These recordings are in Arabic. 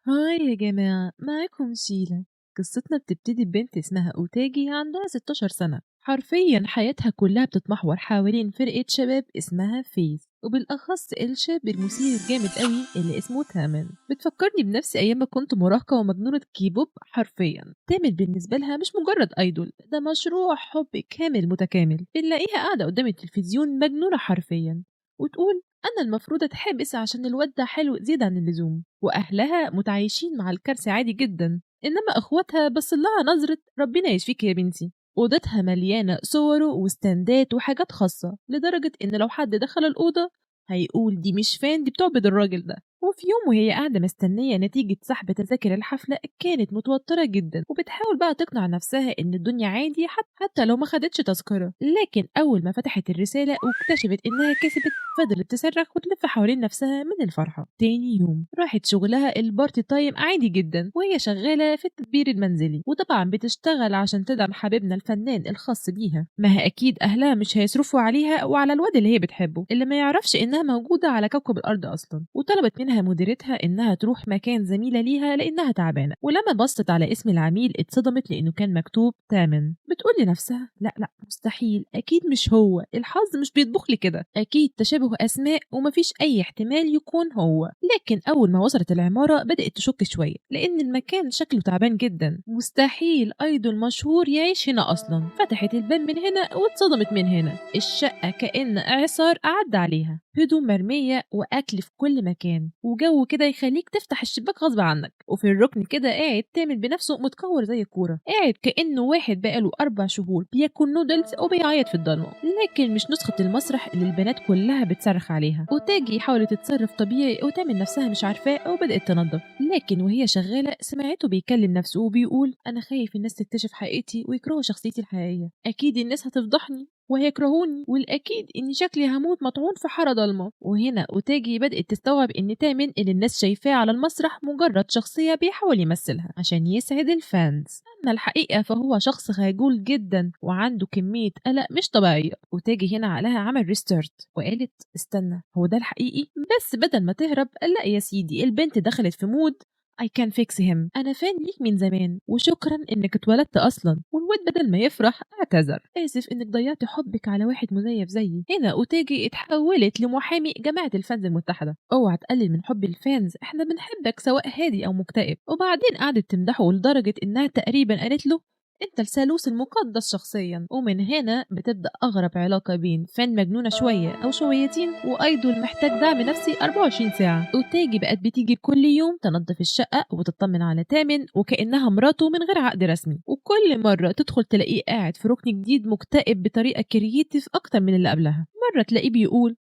هاي يا جماعة، معاكم شيلا. قصتنا بتبتدي ببنت اسمها أوتاجي عندها 16 سنة. حرفيا حياتها كلها بتتمحور حوالين فرقة شباب اسمها فيس، وبالأخص الشاب المثير الجامد قوي اللي اسمه تامن. بتفكرني بنفسي أيام ما كنت مراهقة ومجنونة كيبوب. حرفيا تامن بالنسبة لها مش مجرد أيدول، ده مشروع حب كامل متكامل. بنلاقيها قاعدة قدام التلفزيون مجنونة حرفيا، وتقول أنا المفروض أتحبس عشان الواد ده حلو زيادة عن اللزوم. وأهلها متعايشين مع الكارثة عادي جدا، إنما أخواتها بس لها نظرة ربنا يشفيك يا بنتي. أوضتها مليانة صوره وستاندات وحاجات خاصة، لدرجة إن لو حد دخل الأوضة هيقول دي مش فان، دي بتعبد الراجل ده. وفي يوم وهي قاعدة مستنية نتيجة سحب تذاكر الحفلة، كانت متوترة جدا وبتحاول بقى تقنع نفسها إن الدنيا عادي حتى لو ما خدتش تذكرة. لكن أول ما فتحت الرسالة واكتشفت إنها كسبت، فضلت تصرخ وتلف حوالين نفسها من الفرحة. تاني يوم راحت شغلها البارتي تايم عادي جدا، وهي شغالة في التدبير المنزلي، وطبعا بتشتغل عشان تدعم حبيبنا الفنان الخاص بيها. ما هي أكيد أهلها مش هيصرفوا عليها وعلى الواد اللي هي بتحبه، اللي ما يعرفش إنها موجودة على كوكب الأرض أصلا. وطلبت منها مديرتها إنها تروح مكان زميلة ليها لأنها تعبانة، ولما بصت على اسم العميل اتصدمت لأنه كان مكتوب تامن. بتقول لنفسها لا لا مستحيل، أكيد مش هو، الحظ مش بيطبخ لي كده، أكيد تشابه أسماء ومفيش أي احتمال يكون هو. لكن أول ما وصلت العمارة بدأت تشك شوية، لأن المكان شكله تعبان جدا، مستحيل أيدول مشهور يعيش هنا أصلا. فتحت الباب من هنا واتصدمت من هنا، الشقة كأن إعصار عدى عليها، هدوم مرمية وأكل في كل مكان، وجو كده يخليك تفتح الشباك غصب عنك. وفي الركن كده قاعد تامن بنفسه متكور زي الكورة، قاعد كأنه واحد بقاله 4 شهور بياكل نودلز وبيعيط في الضلمة. لكن مش نسخة المسرح اللي البنات كلها بتصرخ عليها. وتاجي حاولت تتصرف طبيعي وتعمل نفسها مش عارفاه وبدأت تنظف، لكن وهي شغالة سمعته بيكلم نفسه وبيقول أنا خايف الناس تكتشف حقيقتي ويكرهوا شخصيتي الحقيقية، أكيد الناس هتفضحني وهيكرهوني، والأكيد إني شكلي هموت مطعون في حارة ضلمة. وهنا أوتاجي بدأت تستوعب إن تامن اللي الناس شايفاه على المسرح مجرد شخصية بيحاول يمثلها عشان يسعد الفانز، أما الحقيقة فهو شخص خجول جدا وعنده كمية قلق مش طبيعية. أوتاجي هنا عقلها عمل ريستارت وقالت استنى، هو ده الحقيقي؟ بس بدل ما تهرب، لا يا سيدي، البنت دخلت في مود I can fix him، أنا فان ليك من زمان وشكرا إنك اتولدت أصلا. والواد بدل ما يفرح اعتذر، آسف إنك ضيعت حبك على واحد مزيف زيي. هنا أوتاجي اتحولت لمحامي جماعة الفانز المتحدة، اوعى تقلل من حب الفانز، احنا بنحبك سواء هادي أو مكتئب. وبعدين قعدت تمدحه لدرجة إنها تقريبا قالت له انت الثالوث المقدس شخصيا. ومن هنا بتبدأ أغرب علاقة بين فان مجنونة شوية أو شويتين وأيدول محتاج دعم نفسي 24 ساعة. وتاجي بقت بتيجي كل يوم تنظف الشقة وتطمن على تامن وكأنها مراته من غير عقد رسمي، وكل مرة تدخل تلاقيه قاعد في ركن جديد مكتئب بطريقة كرييتيف أكتر من اللي قبلها. مرة تلاقيه بيقول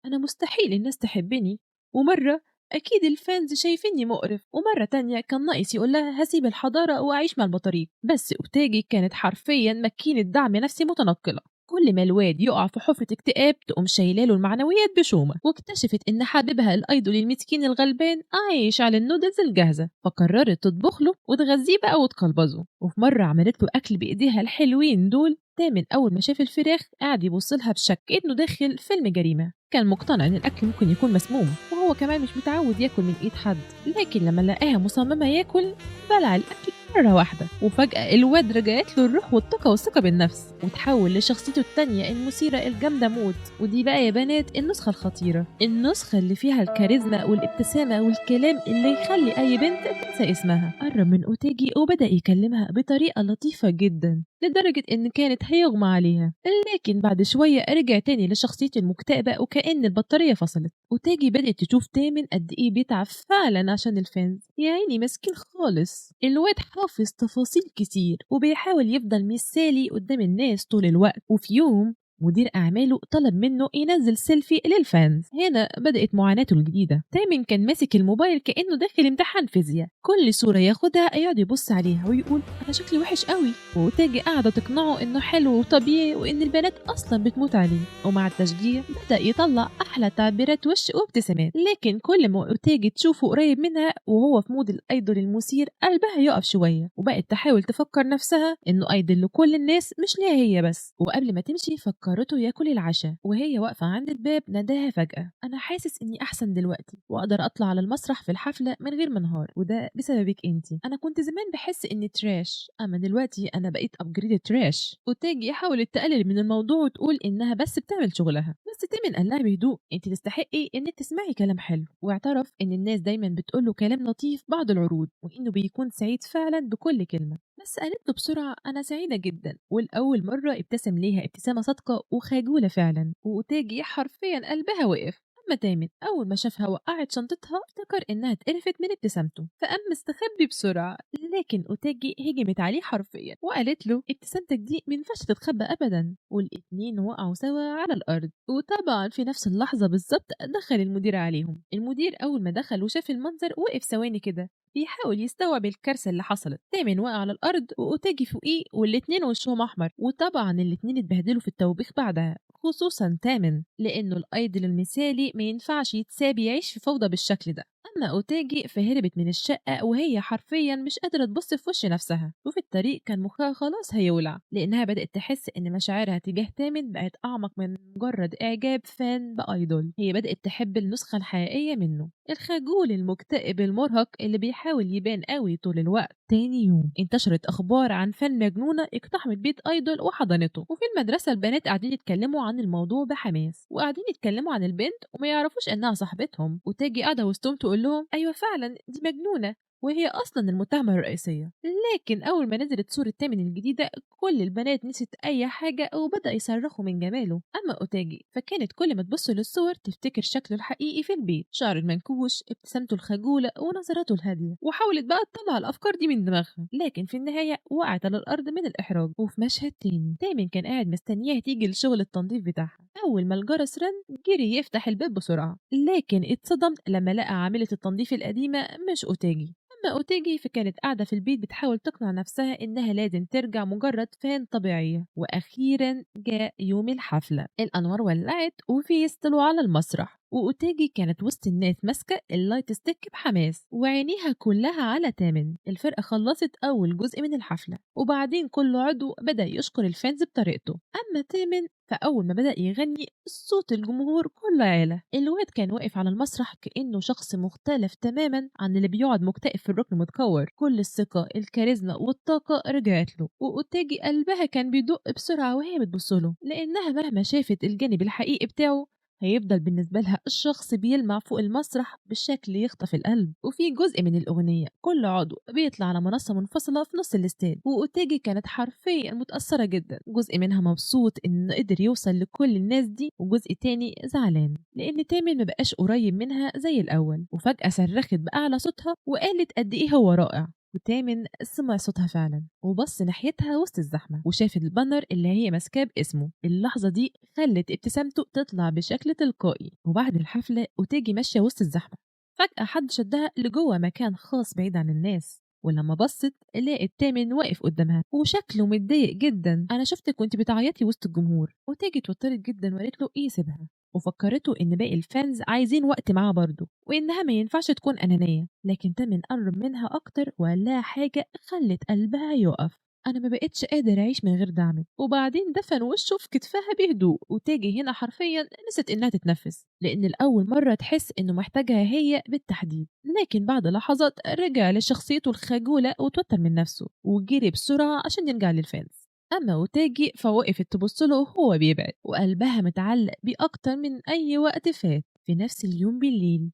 أنا مستحيل الناس تحبني، ومرة أكيد الفانز شايفيني مقرف، ومرة تانية كان ناقص يقول لها هسيب الحضارة وأعيش مع البطاريق. بس أوتاجي كانت حرفيا ماكينة دعم نفسي متنقلة، كل ما الواد يقع في حفرة اكتئاب تقوم شايلاله المعنويات بشومة. واكتشفت إن حبيبها الأيدول المسكين الغلبان عايش على النودلز الجاهزة، فقررت تطبخ له وتغذيه بقى وتقلبظه. وفي مرة عملت له أكل بإيديها الحلوين دول، تامن أول ما شاف الفراخ قعد يبص لها بشك إنه داخل فيلم جريمة، كان مقتنع إن الأكل ممكن يكون مسموم وهو كمان مش متعود ياكل من إيد حد. لكن لما لقاها مصممة ياكل، بلع الأكل مرة واحدة، وفجأة الواد رجعت له الروح والطاقة والثقة بالنفس، وتحول لشخصيته التانية المثيرة الجامدة موت. ودي بقى يا بنات النسخة الخطيرة، النسخة اللي فيها الكاريزما والابتسامة والكلام اللي يخلي أي بنت تنسى اسمها. قرب من أوتاجي وبدأ يكلمها بطريقة لطيفة جدا لدرجة إن كانت هيغمى عليها، لكن بعد شوية رجع تاني لشخصيته المكتئبة وكأن البطارية فصلت. وتاجي بدأت تشوف تامن قد إيه بيتعب فعلا عشان الفانز، يا عيني مسكين خالص، الواد حافظ تفاصيل كتير وبيحاول يفضل مثالي قدام الناس طول الوقت. وفي يوم مدير أعماله طلب منه ينزل سيلفي للفانز، هنا بدأت معاناته الجديدة. تامن كان ماسك الموبايل كأنه داخل امتحان فيزياء، كل صورة ياخدها يقعد يبص عليها ويقول أنا شكلي وحش قوي، وتاجي قاعدة تقنعه إنه حلو وطبيعي وإن البنات أصلا بتموت عليه. ومع التشجيع بدأ يطلع أحلى تعبيرات وش وابتسامات، لكن كل ما تاجي تشوفه قريب منها وهو في مود الأيدول المثير قلبها يقف شوية، وبقت تحاول تفكر نفسها إنه أيدول لكل الناس مش ليها هي بس. وقبل ما تمشي فكرته ياكل العشاء، وهي واقفة عند الباب ناداها فجأة: أنا حاسس إني أحسن دلوقتي وأقدر أطلع على المسرح في الحفلة من غير ما انهار، وده بسببك أنتِ. أنا كنت زمان بحس إني تراش، أما دلوقتي أنا بقيت أبجريد تراش. وتاجي حاولت تقلل من الموضوع وتقول إنها بس بتعمل شغلها، بس تامن قال لها بهدوء: أنتِ تستحقي إنك تسمعي كلام حلو، واعترف إن الناس دايما بتقول له كلام لطيف بعد العروض، وإنه بيكون سعيد فعلا بكل كلمة. بس قالت له بسرعة: أنا سعيدة جدا. والأول مرة ابتسم ليها ابتسامة صادقة وخجولة فعلا، وتاجي حرفيا قلبها وقف. أما تامن أول ما شافها وقعت شنطتها افتكر إنها اتقرفت من ابتسامته، فقام مستخبي بسرعة، لكن أوتاجي هجمت عليه حرفيا وقالت له: ابتسامتك دي مينفعش تتخبى أبدا. والاتنين وقعوا سوا على الأرض. وطبعا في نفس اللحظة بالظبط دخل المدير عليهم. المدير أول ما دخل وشاف المنظر وقف ثواني كده بيحاول يستوعب الكارثة اللي حصلت. تامن وقع على الأرض وأوتاجي فوقيه، والاتنين وشهم أحمر، وطبعا الاتنين اتبهدلوا في التوبيخ بعدها، خصوصا تامن لأنه الأيدل المثالي ما ينفعش يتساب يعيش في فوضى بالشكل ده. أما أوتاجي فهربت من الشقة وهي حرفيا مش قادرة تبص في وش نفسها، وفي الطريق كان مخها خلاص هيولع، لأنها بدأت تحس إن مشاعرها تجاه تامن بقت أعمق من مجرد إعجاب فان بأيدول. هي بدأت تحب النسخة الحقيقية منه، الخجول المكتئب المرهق اللي بيحاول يبان قوي طول الوقت. تاني يوم انتشرت أخبار عن فان مجنونة اقتحمت بيت أيدول وحضنته، وفي المدرسة البنات قاعدين يتكلموا عن الموضوع بحماس، وقاعدين يتكلموا عن البنت وما يعرفوش إنها صاحبتهم. وتاجي قاعدة وسطهم تقول لهم: أيوة فعلا دي مجنونة، وهي أصلا المتهمة الرئيسية. لكن أول ما نزلت صورة تامن الجديدة كل البنات نسيت أي حاجة وبدأ يصرخوا من جماله. أما أوتاجي فكانت كل ما تبص للصور تفتكر شكله الحقيقي في البيت، شعر المنكوش، ابتسامته الخجولة، ونظراته الهادية، وحاولت بقى تطلع الأفكار دي من دماغها، لكن في النهاية وقعت على الأرض من الإحراج. وفي مشهد تاني تامن كان قاعد مستنياها تيجي لشغل التنظيف بتاعها. أول ما الجرس رن جري يفتح الباب بسرعة، لكن اتصدم لما لقى عاملة التنظيف القديمة مش أوتاجي. أما أوتاجي فكانت قاعدة في البيت بتحاول تقنع نفسها إنها لازم ترجع مجرد فان طبيعية. وأخيرا جاء يوم الحفلة، الأنوار ولعت وفيس طلعوا على المسرح، وأوتاجي كانت وسط الناس ماسكة اللايت ستيك بحماس وعينيها كلها على تامن. الفرقة خلصت أول جزء من الحفلة، وبعدين كل عضو بدأ يشكر الفانز بطريقته. أما تامن فأول ما بدأ يغني صوت الجمهور كله عالة. الواد كان واقف على المسرح كأنه شخص مختلف تماما عن اللي بيقعد مكتئب في الركن متكور. كل الثقة الكاريزما والطاقة رجعت له، وأوتاجي قلبها كان بيدق بسرعة وهي بتبصله، لأنها مهما شافت الجانب الحقيقي بتاعه هيفضل بالنسبة لها الشخص بيلمع فوق المسرح بشكل يخطف القلب. وفي جزء من الأغنية كل عضو بيطلع على منصة منفصلة في نص الاستاد، وأوتاجي كانت حرفيا متأثرة جدا. جزء منها مبسوط إنه قدر يوصل لكل الناس دي، وجزء تاني زعلان لأن تامن مبقاش قريب منها زي الأول. وفجأة صرخت بأعلى صوتها وقالت قد إيه هو رائع. وتامن سمع صوتها فعلا وبص ناحيتها وسط الزحمة وشاف البانر اللي هي ماسكاه باسمه. اللحظة دي خلت ابتسامته تطلع بشكل تلقائي. وبعد الحفلة وتيجي ماشية وسط الزحمة فجأة حد شدها لجوه مكان خاص بعيد عن الناس، ولما بصت لقت تامن واقف قدامها وشكله متضايق جدا. انا شفتك وانت بتعيطي وسط الجمهور. وتيجي اتوترت جدا وقالت له ايه سيبها، وفكرته ان باقي الفانز عايزين وقت معاه برضه وانها ما ينفعش تكون انانيه. لكن تامن قرب منها اكتر وقال لها حاجه خلت قلبها يقف: انا ما بقتش قادر اعيش من غير دعمك. وبعدين دفن وشه في كتفها بهدوء. وتاجي هنا حرفيا نسيت انها تتنفس، لان الاول مره تحس انه محتاجها هي بالتحديد. لكن بعد لحظات رجع لشخصيته الخجوله وتوتر من نفسه وجري بسرعه عشان يرجع للفانز. أما وتاجي فوقفت تبص له وهو بيبعد، وقلبها متعلق بيه أكتر من أي وقت فات. في نفس اليوم بالليل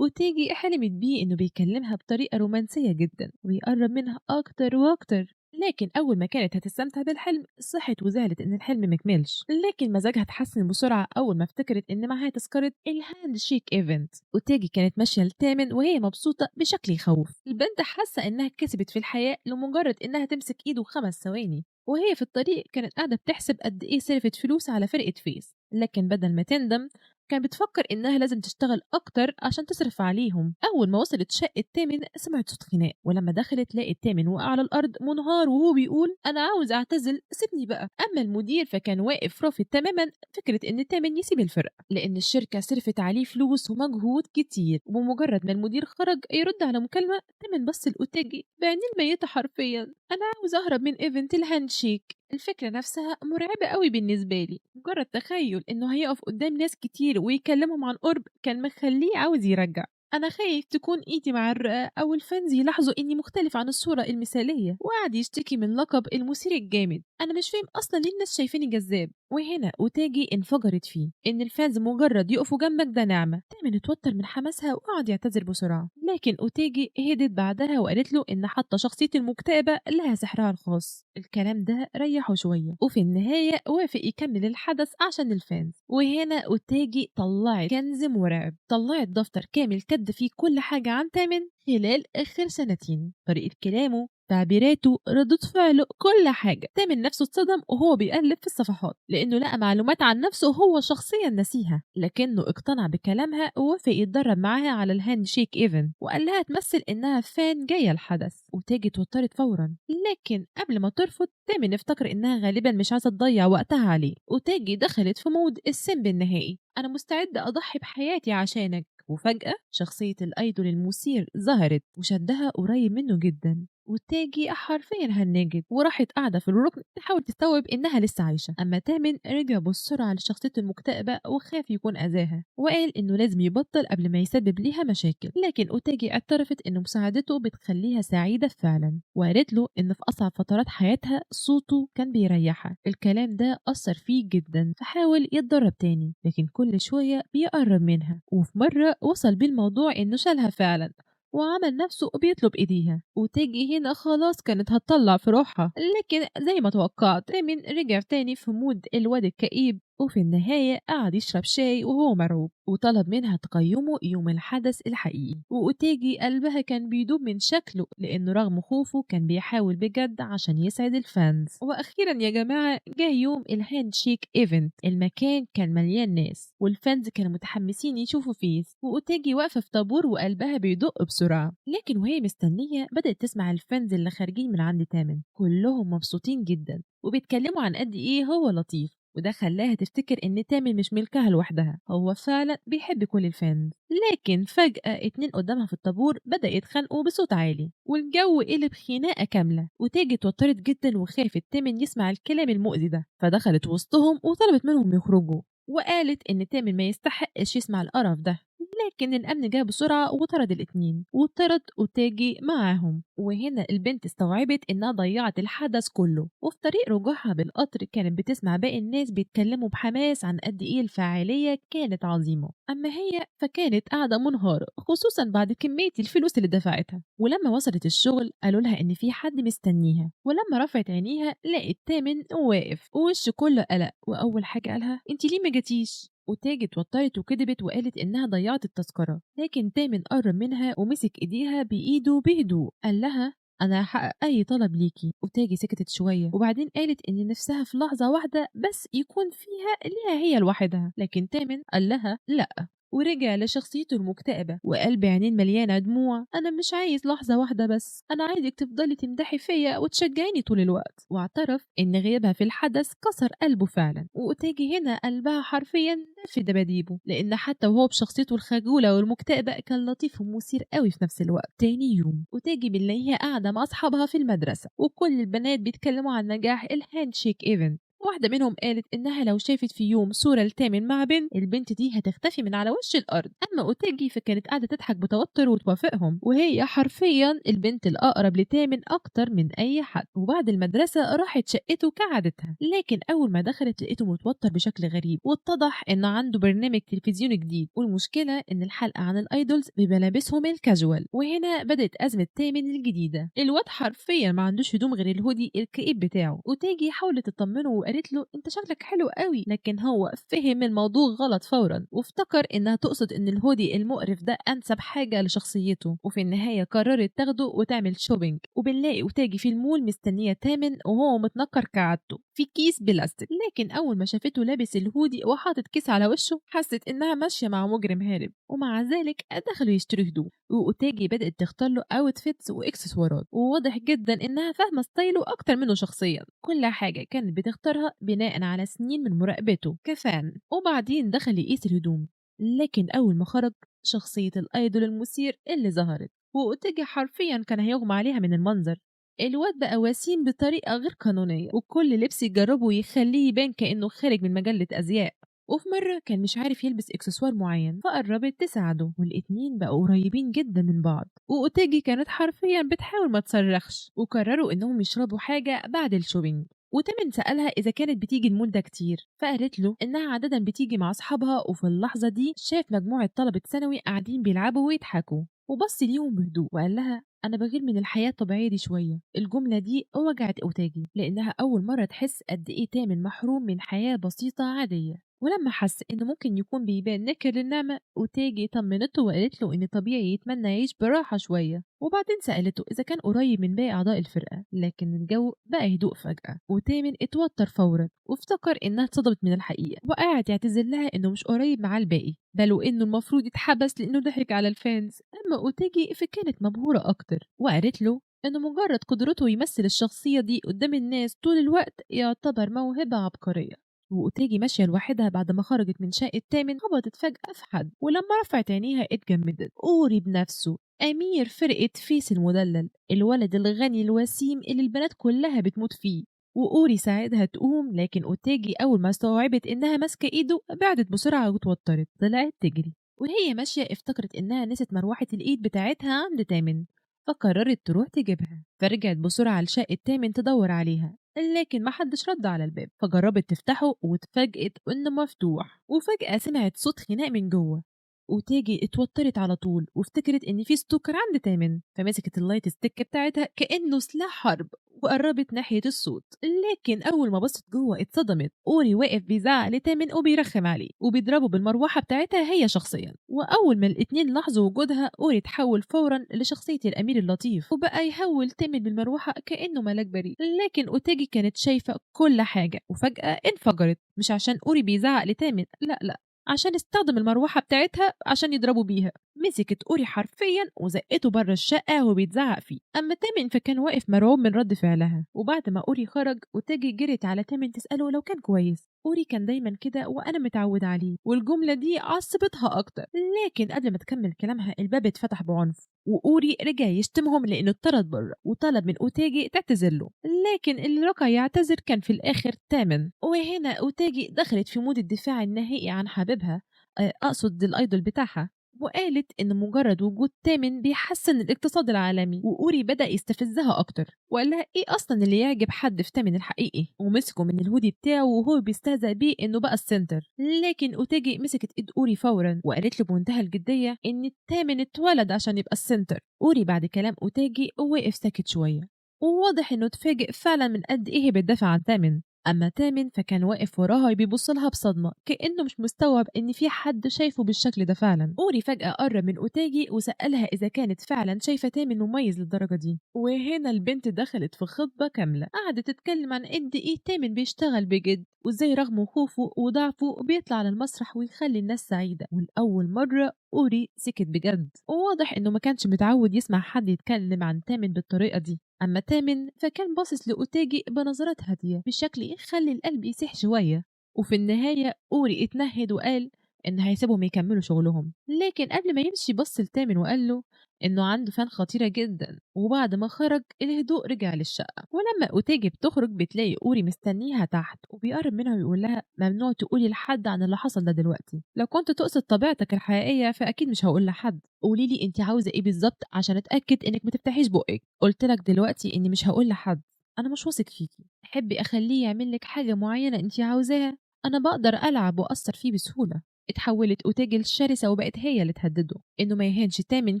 وتيجي حلمت بيه إنه بيكلمها بطريقة رومانسية جدا ويقرب منها أكتر وأكتر. لكن أول ما كانت هتستمتع بالحلم صحت وزعلت إن الحلم مكملش. لكن مزاجها اتحسن بسرعة أول ما افتكرت إن معاها تذكرة الهاند شيك إيفنت. وتيجي كانت ماشية لتامن وهي مبسوطة بشكل يخوف. البنت حاسة إنها كسبت في الحياة لمجرد إنها تمسك إيده 5 ثواني. وهي في الطريق كانت قاعدة بتحسب قد إيه صرفت فلوس على فرقة فيس، لكن بدل ما تندم كان بتفكر إنها لازم تشتغل أكتر عشان تصرف عليهم. أول ما وصلت شقة تامن سمعت صوت خناق، ولما دخلت لقت تامن وقع على الأرض منهار وهو بيقول أنا عاوز أعتزل سيبني بقى. أما المدير فكان واقف رافض تماما فكرة إن تامن يسيب الفرقة، لأن الشركة صرفت عليه فلوس ومجهود كتير. وبمجرد ما المدير خرج يرد على مكالمة تامن بص لأوتاجي بعينيه الميتة حرفيا: أنا عاوز أهرب من إيفنت الهاندشيك الفكرة نفسها مرعبة قوي بالنسبة لي، مجرد تخيل إنه هيقف قدام ناس كتير ويكلمهم عن قرب كان مخليه عاوز يرجع. أنا خايف تكون إيدي مع الرئة أو الفانز يلاحظوا إني مختلف عن الصورة المثالية، وقعد يشتكي من لقب المثير الجامد. أنا مش فاهم أصلا ليه الناس شايفيني جذاب. وهنا أوتاجي انفجرت فيه إن الفانز مجرد يقفوا جنبك ده نعمة. تامن اتوتر من حماسها وقعد يعتذر بسرعة، لكن أوتاجي هدت بعدها وقالت له إن حتى شخصية المكتئبة لها سحرها الخاص. الكلام ده ريحه شوية، وفي النهاية وافق يكمل الحدث عشان الفانز. وهنا أوتاجي طلعت كنز مرعب، طلعت دفتر كامل كتب فيه كل حاجة عن تامن خلال آخر سنتين، طريقة كلامه، تعبيراته، ردود فعله، كل حاجة. تامن نفسه اتصدم وهو بيقلب في الصفحات لأنه لقى معلومات عن نفسه هو شخصيا نسيها، لكنه اقتنع بكلامها ووافق يتدرب معاها على الهاند شيك ايفنت، وقال لها تمثل إنها فان جاية الحدث. وتاجي اتوترت فورا، لكن قبل ما ترفض تامن افتكر إنها غالبا مش عايزة تضيع وقتها عليه. وتاجي دخلت في مود السم النهائي، أنا مستعدة أضحي بحياتي عشانك. وفجأة شخصية الأيدول المثير ظهرت وشدها قريب منه جدا، وتاجي حرفيا هنجت وراحت قاعدة في الركن تحاول تستوعب إنها لسه عايشة. أما تامن رجع بسرعة لشخصيته المكتئبة وخاف يكون أذاها، وقال إنه لازم يبطل قبل ما يسبب ليها مشاكل. لكن أوتاجي اعترفت إنه مساعدته بتخليها سعيدة فعلا، وقالت له إن في أصعب فترات حياتها صوته كان بيريحها. الكلام ده أثر فيه جدا، فحاول يتدرب تاني، لكن كل شوية بيقرب منها. وفي مرة وصل بيه الموضوع إنه شالها فعلا وعمل نفسه بيطلب ايديها، وتيجي هنا خلاص كانت هتطلع في روحها، لكن زي ما توقعت تامن رجع تاني في مود الواد الكئيب. وفي النهاية قعد يشرب شاي وهو مرعوب، وطلب منها تقيمه يوم الحدث الحقيقي. وأوتيجي قلبها كان بيدوب من شكله، لأنه رغم خوفه كان بيحاول بجد عشان يسعد الفانز. وأخيرا يا جماعة جاء يوم الهاند شيك ايفنت. المكان كان مليان ناس والفانز كانوا متحمسين يشوفوا فيس، وأوتيجي واقفة في طابور وقلبها بيدق بسرعة. لكن وهي مستنية بدأت تسمع الفانز اللي خارجين من عند تامن كلهم مبسوطين جدا وبيتكلموا عن قد إيه هو لطيف، وده خلاها تفتكر إن تامن مش ملكها لوحدها، هو فعلا بيحب كل الفانز. لكن فجأة اتنين قدامها في الطابور بدأ يتخانقوا بصوت عالي والجو قلب خناقة كاملة، وتاجي اتوترت جدا وخافت تامن يسمع الكلام المؤذي ده، فدخلت وسطهم وطلبت منهم يخرجوا، وقالت إن تامن ما يستحقش يسمع القرف ده. لكن الأمن جه بسرعة وطرد الاتنين، وطرد أوتاجي معاهم. وهنا البنت استوعبت إنها ضيعت الحدث كله، وفي طريق رجوعها بالقطر كانت بتسمع باقي الناس بيتكلموا بحماس عن قد إيه الفعالية كانت عظيمة، أما هي فكانت قاعدة منهارة خصوصا بعد كمية الفلوس اللي دفعتها. ولما وصلت الشغل قالوا لها إن في حد مستنيها، ولما رفعت عينيها لقت تامن واقف ووشه كله قلق، وأول حاجة قالها أنت ليه ما جاتيش؟ وتاجي اتوترت وكدبت وقالت إنها ضيعت التذكرة، لكن تامن قرب منها ومسك إيديها بإيده بهدوء قال لها أنا هحقق أي طلب ليكي. وتاجي سكتت شوية وبعدين قالت إن نفسها في لحظة واحدة بس يكون فيها ليها هي لوحدها، لكن تامن قال لها لأ، ورجع لشخصيته المكتئبة وقال بعينين مليانة دموع أنا مش عايز لحظة واحدة بس، أنا عايزك تفضلي تمدحي فيا وتشجعيني طول الوقت. واعترف إن غيابها في الحدث كسر قلبه فعلا، وتيجي هنا قلبها حرفيا في دباديبه، لأن حتى وهو بشخصيته الخجولة والمكتئبة كان لطيف ومثير قوي في نفس الوقت. تاني يوم وتيجي بنلاقيها قاعدة مع أصحابها في المدرسة وكل البنات بيتكلموا عن نجاح الهاند شيك ايفنت. واحدة منهم قالت إنها لو شافت في يوم صورة لتامن مع بنت البنت دي هتختفي من على وش الأرض. أما أوتاجي فكانت قاعدة تضحك بتوتر وتوافقهم، وهي حرفيا البنت الأقرب لتامن أكتر من أي حد. وبعد المدرسة راحت شقته كعادتها، لكن أول ما دخلت لقيته متوتر بشكل غريب، واتضح إنه عنده برنامج تلفزيوني جديد، والمشكلة إن الحلقة عن الأيدولز بملابسهم الكاجوال. وهنا بدأت أزمة تامن الجديدة، الواد حرفيا ما عندوش هدوم غير الهودي الكئيب بتاعه. وتاجي حاولت تطمنه قالت له انت شكلك حلو قوي، لكن هو فهم الموضوع غلط فورا وافتكر انها تقصد ان الهودي المقرف ده انسب حاجه لشخصيته. وفي النهايه قررت تاخده وتعمل شوبينج، وبنلاقي وتاجي في المول مستنيه تامن وهو متنكر كعادته في كيس بلاستيك، لكن اول ما شافته لابس الهودي وحاطط كيس على وشه حست انها ماشيه مع مجرم هارب، ومع ذلك دخلوا يشتروا هدوم. وأوتاجي بدأت تختار له اوتفيتس واكسسوارات، وواضح جدا انها فاهمه ستايله اكتر منه شخصيا، كل حاجه كانت بتختارها بناء على سنين من مراقبته كفان. وبعدين دخل يقيس الهدوم، لكن أول ما خرج شخصية الأيدول المثير اللي ظهرت، وأوتيجي حرفيا كان هيغمى عليها من المنظر. الواد بقى وسيم بطريقة غير قانونية، وكل لبس يجربه يخليه يبان كأنه خارج من مجلة أزياء. وفي مرة كان مش عارف يلبس إكسسوار معين، فقربت تساعده والاتنين بقوا قريبين جدا من بعض، وأوتاجي كانت حرفيا بتحاول ما تصرخش. وقرروا إنهم يشربوا حاجة بعد الشوبينج، وتمن سألها إذا كانت بتيجي المول ده كتير، فقالت له إنها عادة بتيجي مع أصحابها. وفي اللحظة دي شاف مجموعة طلبة ثانوي قاعدين بيلعبوا ويضحكوا، وبص ليهم بهدوء وقال لها أنا بغير من الحياة الطبيعية دي شوية. الجملة دي وجعت أوتاجي لأنها أول مرة تحس قد إيه تامن محروم من حياة بسيطة عادية. ولما حس إنه ممكن يكون بيبان نكر للنعمة، أوتاجي طمنته وقالت له إن طبيعي يتمنى يعيش براحة شوية. وبعدين سألته إذا كان قريب من باقي أعضاء الفرقة، لكن الجو بقى هدوء فجأة، وتامن اتوتر فورا وافتكر إنها اتصدمت من الحقيقة، وقعد يعتذر لها إنه مش قريب مع الباقي، بل وإنه المفروض يتحبس لأنه ضحك على الفانز. أما أوتاجي فكانت مبهورة أكتر، وقالت له إنه مجرد قدرته يمثل الشخصية دي قدام الناس طول الوقت يعتبر موهبة عبقرية. وأوتاجي ماشية لوحدها بعد ما خرجت من شقة تامن، خبطت فجأة في حد، ولما رفعت عينيها اتجمدت. أوري بنفسه، أمير فرقة فيس المدلل، الولد الغني الوسيم اللي البنات كلها بتموت فيه. وأوري ساعدها تقوم، لكن أوتاجي أول ما استوعبت إنها ماسكة إيده بعدت بسرعة واتوترت، طلعت تجري. وهي ماشية افتكرت إنها نسيت مروحة الإيد بتاعتها عند تامن، فقررت تروح تجيبها. فرجعت بسرعة لشقة تامن تدور عليها، لكن محدش رد على الباب. فجربت تفتحه واتفاجئت إنه مفتوح، وفجأة سمعت صوت خناق من جوه. وتيجي اتوترت على طول وافتكرت ان في ستوكر عند تامن، فمسكت اللايت ستيك بتاعتها كانه سلاح حرب وقربت ناحيه الصوت. لكن اول ما بصت جوه اتصدمت. اوري واقف بيزعق لتامن وبيرخم عليه وبيضربه بالمروحه بتاعتها هي شخصيا. واول ما الاتنين لاحظوا وجودها، اوري تحول فورا لشخصيه الامير اللطيف وبقى يهول تامن بالمروحه كانه ملاك بريء. لكن اوتاجي كانت شايفه كل حاجه وفجاه انفجرت، مش عشان اوري بيزعق لتامن، لا، عشان استخدم المروحة بتاعتها عشان يضربوا بيها. مسكت أوري حرفيا وزقته بره الشقة وبيتزعق فيه. أما تامن فكان واقف مرعوب من رد فعلها. وبعد ما أوري خرج، وتاجي جريت على تامن تسأله لو كان كويس. أوري كان دايما كده وأنا متعود عليه، والجملة دي عصبتها أكتر. لكن قبل ما تكمل كلامها الباب اتفتح بعنف، وأوري رجع يشتمهم لأنه اتطرد بره وطلب من أوتاجي تعتذر له. لكن اللي رجع يعتذر كان في الآخر تامن. وهنا أوتاجي دخلت في مود الدفاع النهائي عن حبيبها، أقصد الأيدول بتاعها، وقالت إن مجرد وجود تامن بيحسن الاقتصاد العالمي. وأوري بدأ يستفزها أكتر وقال لها إيه أصلا اللي يعجب حد في تامن الحقيقي، ومسكه من الهودي بتاعه وهو بيستهزأ بيه إنه بقى السنتر. لكن أوتاجي مسكت إيد أوري فورا وقالت له بمنتهى الجدية إن تامن اتولد عشان يبقى السنتر. أوري بعد كلام أوتاجي وقف ساكت شوية، وواضح إنه اتفاجئ فعلا من قد إيه هي بتدافع عن تامن. أما تامن فكان واقف وراها بيبص لها بصدمة كأنه مش مستوعب إن في حد شايفه بالشكل ده فعلا. أوري فجأة قرب من أوتاجي وسألها إذا كانت فعلا شايفة تامن مميز للدرجة دي. وهنا البنت دخلت في خطبة كاملة، قعدت تتكلم عن قد إيه تامن بيشتغل بجد، وإزاي رغم خوفه وضعفه بيطلع على المسرح ويخلي الناس سعيدة. والأول مرة أوري سكت بجد، وواضح إنه ما كانش متعود يسمع حد يتكلم عن تامن بالطريقة دي. أما تامن فكان باصص لأوتاجي بنظرات هادية بشكل يخلي القلب يسيح شوية. وفي النهاية أوري اتنهد وقال إن هيسيبهم يكملوا شغلهم. لكن قبل ما يمشي بص لتامن وقال له إنه عنده فان خطيرة جدا. وبعد ما خرج الهدوء رجع للشقة، ولما أوتاجي بتخرج بتلاقي أوري مستنيها تحت وبيقرب منها ويقول لها ممنوع تقولي لحد عن اللي حصل ده دلوقتي، لو كنت تقصد طبيعتك الحقيقية فأكيد مش هقول لحد. قولي لي انت عاوزة ايه بالظبط عشان اتأكد انك ما تفتحيش بقك. قلت لك دلوقتي اني مش هقول لحد، انا مش واثق فيكي. تحبي اخليه يعمل لك حاجة معينة انت عاوزاها؟ انا بقدر العب واثر فيه بسهولة. اتحولت أوتاجي الشرسة وبقت هي اللي تهدده انه ما يهانش تامن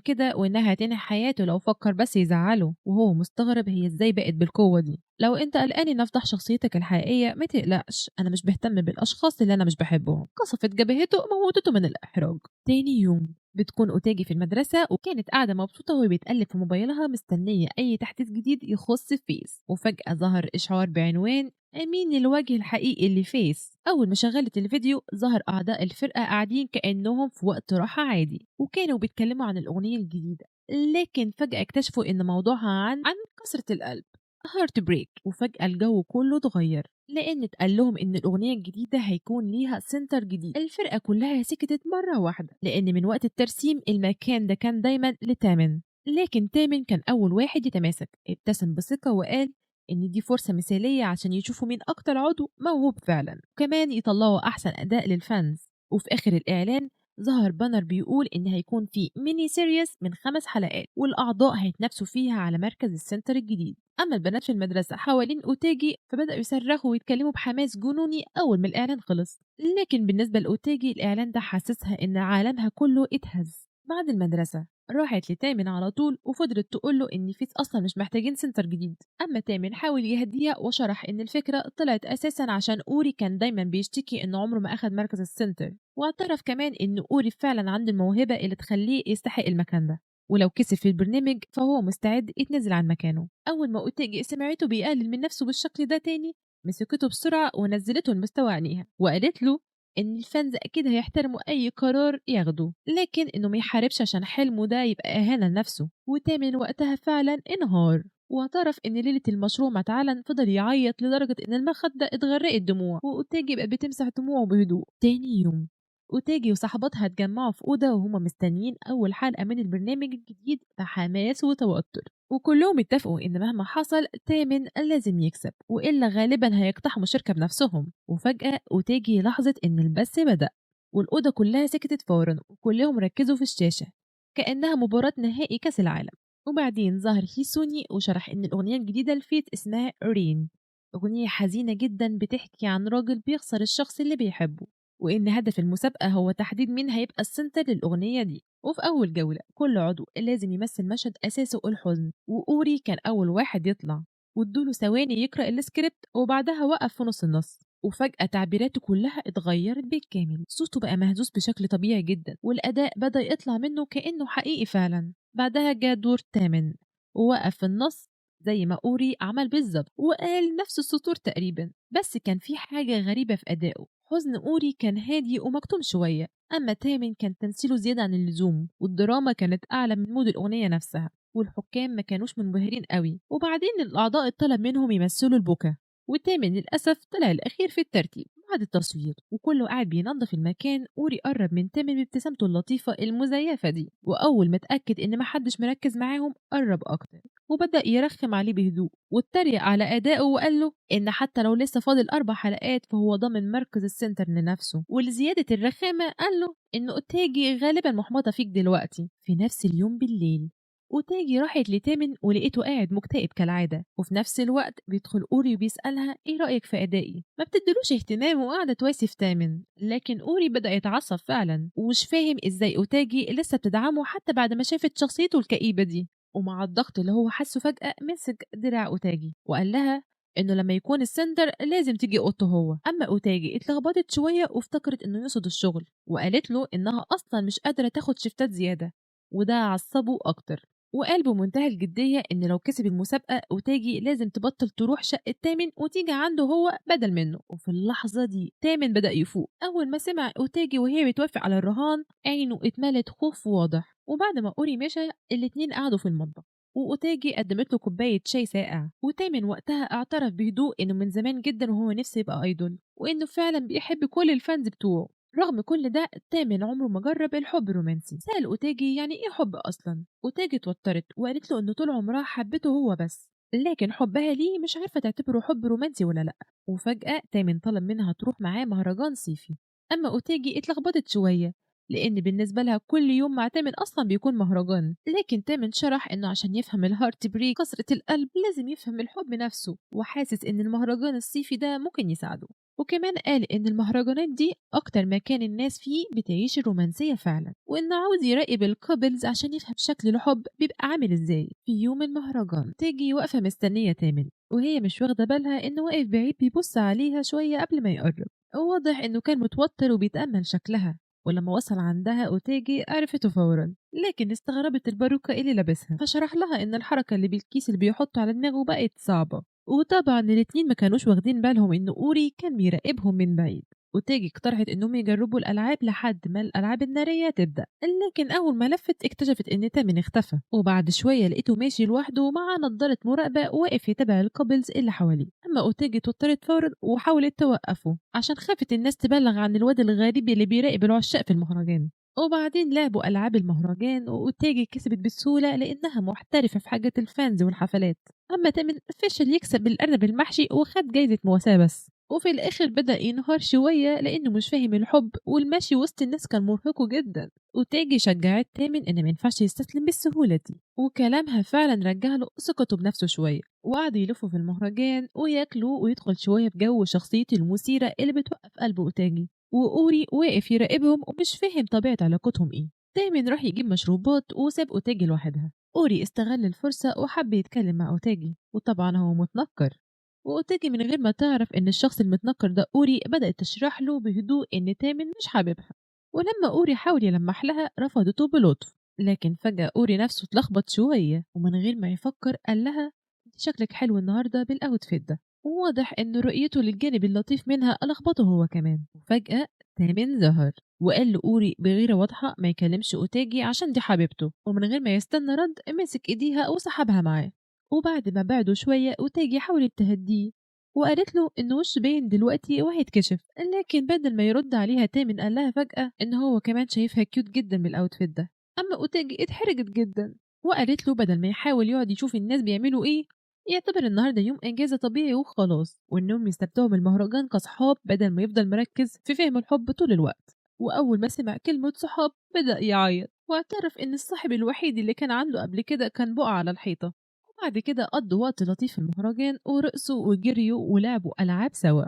كده، وانها هتنهي حياته لو فكر بس يزعله. وهو مستغرب هي ازاي بقت بالقوة دي. لو انت قلقان ان افضح شخصيتك الحقيقية ما تقلقش، انا مش بهتم بالاشخاص اللي انا مش بحبهم. قصفت جبهته موتته من الاحراج. تاني يوم بتكون أوتاجي في المدرسة، وكانت قاعدة مبسوطة وهي بتقلب في موبايلها مستنية أي تحديث جديد يخص فيس. وفجأة ظهر إشعار بعنوان مين الوجه الحقيقي لفيس. أول ما شغلت الفيديو ظهر أعضاء الفرقة قاعدين كأنهم في وقت راحة عادي، وكانوا بيتكلموا عن الأغنية الجديدة. لكن فجأة اكتشفوا إن موضوعها عن كسرة القلب، هارت بريك. وفجأة الجو كله اتغير لأن اتقال لهم إن الأغنية الجديدة هيكون ليها سنتر جديد. الفرقة كلها سكتت مرة واحدة لأن من وقت الترسيم المكان ده كان دايما لتامن. لكن تامن كان أول واحد يتماسك، ابتسم بثقة وقال إن دي فرصة مثالية عشان يشوفوا مين أكتر عضو موهوب فعلا، وكمان يطلعوا أحسن أداء للفانز. وفي آخر الإعلان ظهر بانر بيقول إن هيكون في ميني سيريس من 5 حلقات، والأعضاء هيتنافسوا فيها على مركز السنتر الجديد. أما البنات في المدرسة حوالين أوتاجي فبدأوا يصرخوا ويتكلموا بحماس جنوني أول ما الإعلان خلص. لكن بالنسبة لأوتاجي الإعلان ده حسسها إن عالمها كله اتهز. بعد المدرسة راحت لتامن على طول وفضلت تقول له إن فيس أصلا مش محتاجين سنتر جديد. أما تامن حاول يهديها وشرح إن الفكرة طلعت أساسا عشان أوري كان دايما بيشتكي إن عمره ما أخد مركز السنتر، واعترف كمان إن أوري فعلا عنده الموهبة اللي تخليه يستحق المكان ده، ولو كسب في البرنامج فهو مستعد يتنازل عن مكانه. أول ما أوتاجي سمعته بيقلل من نفسه بالشكل ده تاني مسكته بسرعة ونزلته لمستوى عينيها وقالت له إن الفانز أكيد هيحترموا أي قرار ياخده، لكن إنه ما يحاربش عشان حلمه ده يبقى إهانة لنفسه. وتامن وقتها فعلا انهار واعترف إن ليلة المشروع مع تعلن فضل يعيط لدرجة إن المخدة اتغرقت دموع، وأوتاجي بقى بتمسح دموعه بهدوء. تاني يوم أوتاجي وصاحباتها اتجمعوا في أوضة وهما مستنيين أول حلقة من البرنامج الجديد بحماس وتوتر، وكلهم اتفقوا إن مهما حصل تامن لازم يكسب وإلا غالبا هيقتحموا شركة بنفسهم. وفجأة أوتاجي لاحظت إن البث بدأ والأوضة كلها سكتت فورا وكلهم ركزوا في الشاشة كأنها مباراة نهائي كأس العالم. وبعدين ظهر هيسوني وشرح إن الأغنية الجديدة لفيت اسمها رين، أغنية حزينة جدا بتحكي عن راجل بيخسر الشخص اللي بيحبه، وإن هدف المسابقة هو تحديد مين هيبقى السنتر للأغنية دي. وفي أول جولة كل عضو لازم يمثل مشهد أساسه الحزن، وأوري كان أول واحد يطلع وادوله ثواني يقرأ السكريبت وبعدها وقف في نص النص، وفجأة تعبيراته كلها اتغيرت بالكامل، صوته بقى مهزوز بشكل طبيعي جدا والأداء بدأ يطلع منه كأنه حقيقي فعلا. بعدها جاء دور تامن ووقف في النص زي ما أوري عمل بالظبط وقال نفس السطور تقريبا، بس كان في حاجة غريبة في أدائه. حزن أوري كان هادي ومكتوم شوية، أما تامن كان تمثيله زيادة عن اللزوم والدراما كانت أعلى من مود الأغنية نفسها، والحكام ما كانوش منبهرين قوي. وبعدين الأعضاء اتطلب منهم يمثلوا البكا وتامن للأسف طلع الأخير في الترتيب. بعد التصوير وكله قاعد بينظف المكان أوري قرب من تامن بابتسامته اللطيفة المزيفة دي، وأول ما اتأكد إن محدش مركز معاهم قرب أكتر وبدأ يرخم عليه بهدوء واتريق على أدائه وقال له إن حتى لو لسه فاضل 4 حلقات فهو ضامن مركز السنتر لنفسه. ولزيادة الرخامة قال له إن أوتاجي غالبا محبطة فيك دلوقتي. في نفس اليوم بالليل أوتاجي راحت لتامن ولقيته قاعد مكتئب كالعادة، وفي نفس الوقت بيدخل أوري وبيسألها إيه رأيك في أدائي؟ ما بتدلوش اهتمام وقاعدة تواسي في تامن، لكن أوري بدأ يتعصب فعلا ومش فاهم إزاي أوتاجي لسه بتدعمه حتى بعد ما شافت شخصيته الكئيبة دي. ومع الضغط اللي هو حسه فجأة مسك دراع أوتاجي وقال لها إنه لما يكون السندر لازم تيجي أوضته هو. أما أوتاجي اتلخبطت شوية وافتكرت إنه يقصد الشغل وقالت له إنها أصلا مش قادرة تاخد شفتات زيادة، وده عصبه أكتر. وقال بمنتهى الجدية إن لو كسب المسابقة أوتاجي لازم تبطل تروح شقة تامن وتيجي عنده هو بدل منه. وفي اللحظة دي تامن بدأ يفوق أول ما سمع أوتاجي وهي بتوافق على الرهان، عينه اتملت خوف واضح. وبعد ما أوري مشى الاتنين قعدوا في المطبخ وأوتاجي قدمت له كوباية شاي ساقع، وتامن وقتها اعترف بهدوء إنه من زمان جدا وهو نفسه يبقى أيدول وإنه فعلا بيحب كل الفانز بتوعه. رغم كل ده تامن عمره ما جرب الحب الرومانسي. سأل أوتاجي يعني إيه حب أصلا؟ أوتاجي اتوترت وقالت له إنه طول عمرها حبته هو بس، لكن حبها ليه مش عارفة تعتبره حب رومانسي ولا لأ. وفجأة تامن طلب منها تروح معاه مهرجان صيفي. أما أوتاجي اتلخبطت شوية لأن بالنسبة لها كل يوم مع تامن أصلا بيكون مهرجان، لكن تامن شرح إنه عشان يفهم الهارت بريك كسرة القلب لازم يفهم الحب نفسه، وحاسس إن المهرجان الصيفي ده ممكن يساعده. وكمان قال إن المهرجانات دي أكتر مكان الناس فيه بتعيش الرومانسية فعلا، وإنه عاوز يراقب الكابلز عشان يفهم شكل الحب بيبقى عامل إزاي. في يوم المهرجان تيجي واقفة مستنية تامن وهي مش واخدة بالها إنه واقف بعيد بيبص عليها شوية قبل ما يقرب، واضح إنه كان متوتر وبيتأمل شكلها. ولما وصل عندها أوتاجي عرفته فورا، لكن استغربت الباروكة اللي لابسها فشرح لها إن الحركة اللي بالكيس اللي بيحطه على دماغه بقت صعبة. وطبعا الاتنين ما كانوش واخدين بالهم إن أوري كان بيراقبهم من بعيد. وتاجي اقترحت إنهم يجربوا الألعاب لحد ما الألعاب النارية تبدأ، لكن أول ما لفت اكتشفت إن تامن اختفى، وبعد شوية لقيته ماشي لوحده مع نضارة مراقبة واقف يتابع الكابلز اللي حواليه. أما أوتاجي اتوترت فورا وحاولت توقفه عشان خافت الناس تبلغ عن الواد الغريب اللي بيراقب العشاق في المهرجان. وبعدين لعبوا ألعاب المهرجان وأوتاجي كسبت بسهولة لأنها محترفة في حاجات الفانز والحفلات. أما تامن فشل يكسب الأرنب المحشي وخد جايزة مواساة بس، وفي الآخر بدأ ينهار شوية لأنه مش فاهم الحب والمشي وسط الناس كان مرهقه جدا. أوتاجي شجعت تامن إن ما ينفعش يستسلم بالسهولة دي، وكلامها فعلا رجع له ثقته بنفسه شوية، وقعدوا يلفوا في المهرجان وياكلوا ويدخل شوية في جو شخصيته المثيرة اللي بتوقف قلب أوتاجي. وأوري واقف يراقبهم ومش فاهم طبيعة علاقتهم إيه. تامن راح يجيب مشروبات وساب أوتاجي لوحدها. أوري استغل الفرصة وحب يتكلم مع أوتاجي، وطبعا هو متنكر، وأوتاجي من غير ما تعرف إن الشخص المتنكر ده أوري بدأت تشرح له بهدوء إن تامن مش حاببها. ولما أوري حاول يلمح لها رفضته بلطف، لكن فجأة أوري نفسه اتلخبط شوية ومن غير ما يفكر قال لها انت شكلك حلو النهاردة بالأوتفيت ده. وواضح إن رؤيته للجانب اللطيف منها لخبطه هو كمان. وفجأة تامن ظهر وقال لأوري بغيرة واضحة ما يكلمش أوتاجي عشان دي حبيبته، ومن غير ما يستنى رد مسك إيديها وسحبها معاه. وبعد ما بعدوا شوية أوتاجي حاولت تهديه وقالت له إن وشه باين دلوقتي وهيتكشف، لكن بدل ما يرد عليها تامن قال لها فجأة إن هو كمان شايفها كيوت جدا بالأوتفيت ده. أما أوتاجي اتحرجت جدا وقالت له بدل ما يحاول يقعد يشوف الناس بيعملوا إيه يعتبر النهارده يوم إجازة طبيعي وخلاص، وإنهم يستمتعوا بالمهرجان كصحاب بدل ما يفضل مركز في فهم الحب طول الوقت. وأول ما سمع كلمة صحاب بدأ يعيط واعترف إن الصاحب الوحيد اللي كان عنده قبل كده كان بقع على الحيطة. وبعد كده قضوا وقت لطيف في المهرجان ورقصوا وجريوا ولعبوا ألعاب سوا.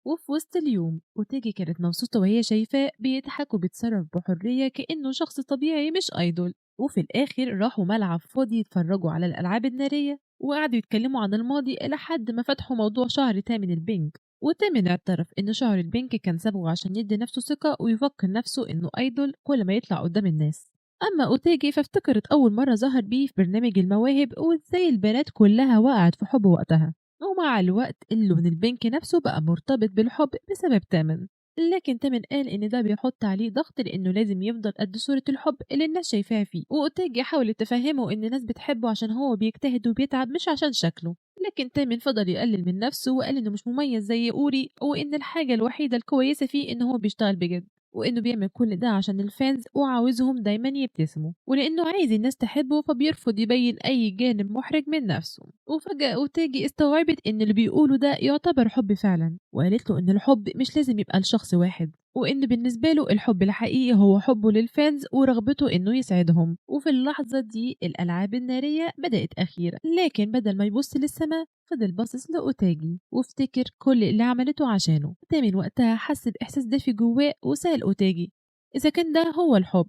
وفي وسط اليوم أوتاجي كانت مبسوطة وهي شايفاه بيضحك وبيتصرف بحرية كأنه شخص طبيعي مش أيدول. وفي الآخر راحوا ملعب فاضي يتفرجوا على الألعاب النارية وقعدوا يتكلموا عن الماضي لحد ما فتحوا موضوع شعر تامن البينك. وتامن اعترف إن شعر البينك كان سببه عشان يدي نفسه ثقة ويفكر نفسه إنه أيدول كل ما يطلع قدام الناس. أما أوتاجي فافتكرت أول مرة ظهر بيه في برنامج المواهب وإزاي البنات كلها وقعت في حب وقتها. ومع الوقت اللون البنك نفسه بقى مرتبط بالحب بسبب تامن، لكن تامن قال إن ده بيحط عليه ضغط لأنه لازم يفضل قد صورة الحب اللي الناس شايفاها فيه. وأوتاجي حاولت تفهمه إن الناس بتحبه عشان هو بيجتهد وبيتعب مش عشان شكله، لكن تامن فضل يقلل من نفسه وقال إنه مش مميز زي أوري وإن الحاجة الوحيدة الكويسة فيه إن هو بيشتغل بجد، وإنه بيعمل كل ده عشان الفانز وعاوزهم دايما يبتسموا، ولأنه عايز الناس تحبه فبيرفض يبين أي جانب محرج من نفسه. وفجأة أوتاجي استوعبت إن اللي بيقوله ده يعتبر حب فعلا، وقالت له إن الحب مش لازم يبقى لشخص واحد، وإن بالنسبة له الحب الحقيقي هو حبه للفانز ورغبته إنه يسعدهم. وفي اللحظة دي الألعاب النارية بدأت أخيرا، لكن بدل ما يبص للسماء فضل باصص لأوتاجي وافتكر كل اللي عملته عشانه. تامن وقتها حس بإحساس دافي جواه وسأل أوتاجي إذا كان ده هو الحب،